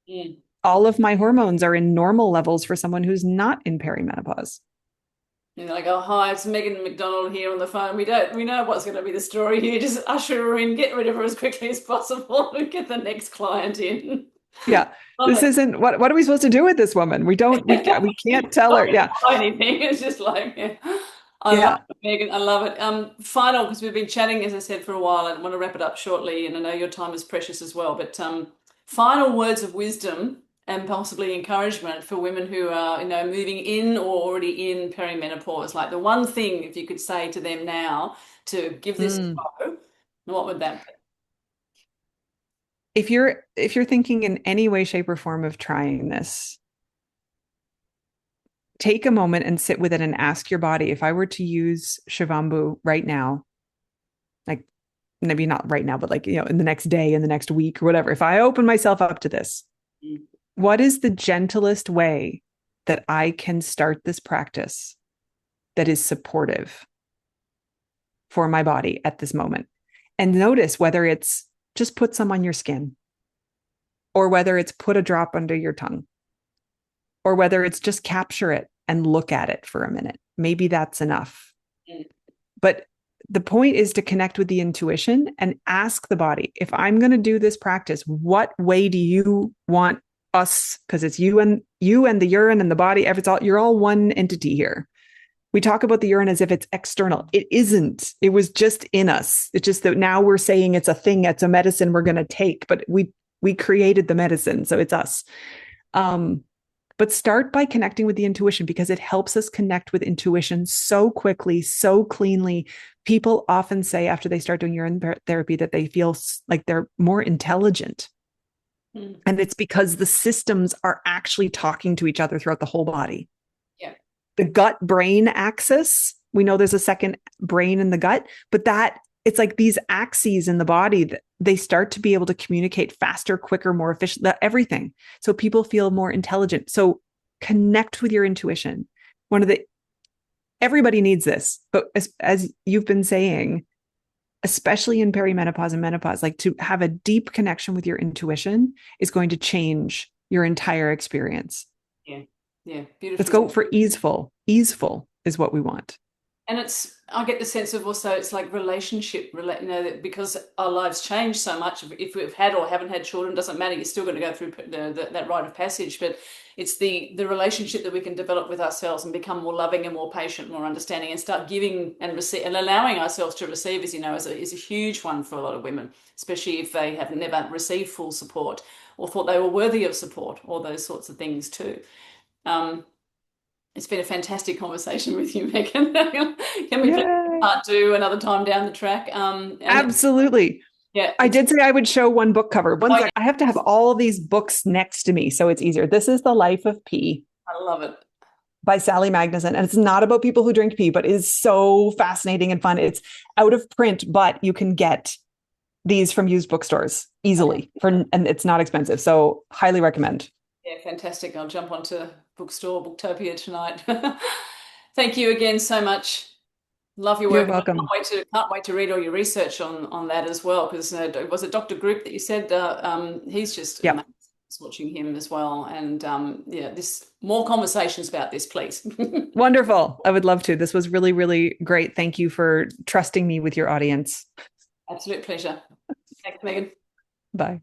Mm. All of my hormones are in normal levels for someone who's not in perimenopause. You're like, oh, hi, it's Megan Macdonald here on the phone. We know what's going to be the story here. Just usher her in, get rid of her as quickly as possible, and get the next client in. Yeah. Love This it. isn't what are we supposed to do with this woman? We can't It's tell not her. going to Yeah. buy anything. It's just like, yeah. I love Yeah. it, Megan. I love it. Final, because we've been chatting, as I said, for a while, and I want to wrap it up shortly. And I know your time is precious as well. But final words of wisdom and possibly encouragement for women who are, moving in or already in perimenopause. Like the one thing, if you could say to them now to give this Mm. a go, what would that be? If you're thinking in any way, shape, or form of trying this, take a moment and sit with it and ask your body, if I were to use Shivambu right now, like maybe not right now, but like, in the next day, in the next week or whatever, if I open myself up to this, Mm. what is the gentlest way that I can start this practice that is supportive for my body at this moment? And notice whether it's just put some on your skin, or whether it's put a drop under your tongue, or whether it's just capture it and look at it for a minute. Maybe that's enough. Mm. But the point is to connect with the intuition and ask the body, if I'm going to do this practice, what way do you want us? Because it's you and the urine and the body. You're all one entity here. We talk about the urine as if it's external. It isn't. It was just in us. It's just that now we're saying it's a thing, it's a medicine we're going to take, but we created the medicine, so it's us. But start by connecting with the intuition, because it helps us connect with intuition so quickly, so cleanly. People often say after they start doing urine therapy that they feel like they're more intelligent. Mm. And it's because the systems are actually talking to each other throughout the whole body. Yeah. The gut brain axis, we know there's a second brain in the gut, but it's like these axes in the body that they start to be able to communicate faster, quicker, more efficient, everything. So people feel more intelligent. So connect with your intuition. Everybody needs this, but as you've been saying, especially in perimenopause and menopause, like to have a deep connection with your intuition is going to change your entire experience. Yeah. Yeah. Let's Beautifully. go for easeful. Easeful is what we want. And I get the sense of also it's like relationship, that because our lives change so much. If we've had or haven't had children, doesn't matter. You're still going to go through that rite of passage. But it's the relationship that we can develop with ourselves and become more loving and more patient, more understanding, and start giving and receive and allowing ourselves to receive, as you know, is a huge one for a lot of women, especially if they have never received full support or thought they were worthy of support, or those sorts of things too. Um, it's been a fantastic conversation with you, Megan. Can we please Yay. part two another time down the track? And Absolutely. yeah, I did say I would show one book cover. One oh, sec. yeah, I have to have all of these books next to me, so it's easier. This is The Life of Pee I love it. by Sally Magnuson. And it's not about people who drink pee, but it is so fascinating and fun. It's out of print, but you can get these from used bookstores easily and it's not expensive. So highly recommend. Yeah, fantastic. I'll jump onto Bookstore, Booktopia tonight. Thank you again so much. Love your You're work. And I welcome. can't wait to read all your research on that as well. Because was it Dr. Group that you said? He's just Yep. amazing. Just watching him as well, and yeah, this more conversations about this, please. Wonderful. I would love to. This was really, really great. Thank you for trusting me with your audience. Absolute pleasure. Thanks, Megan. Bye.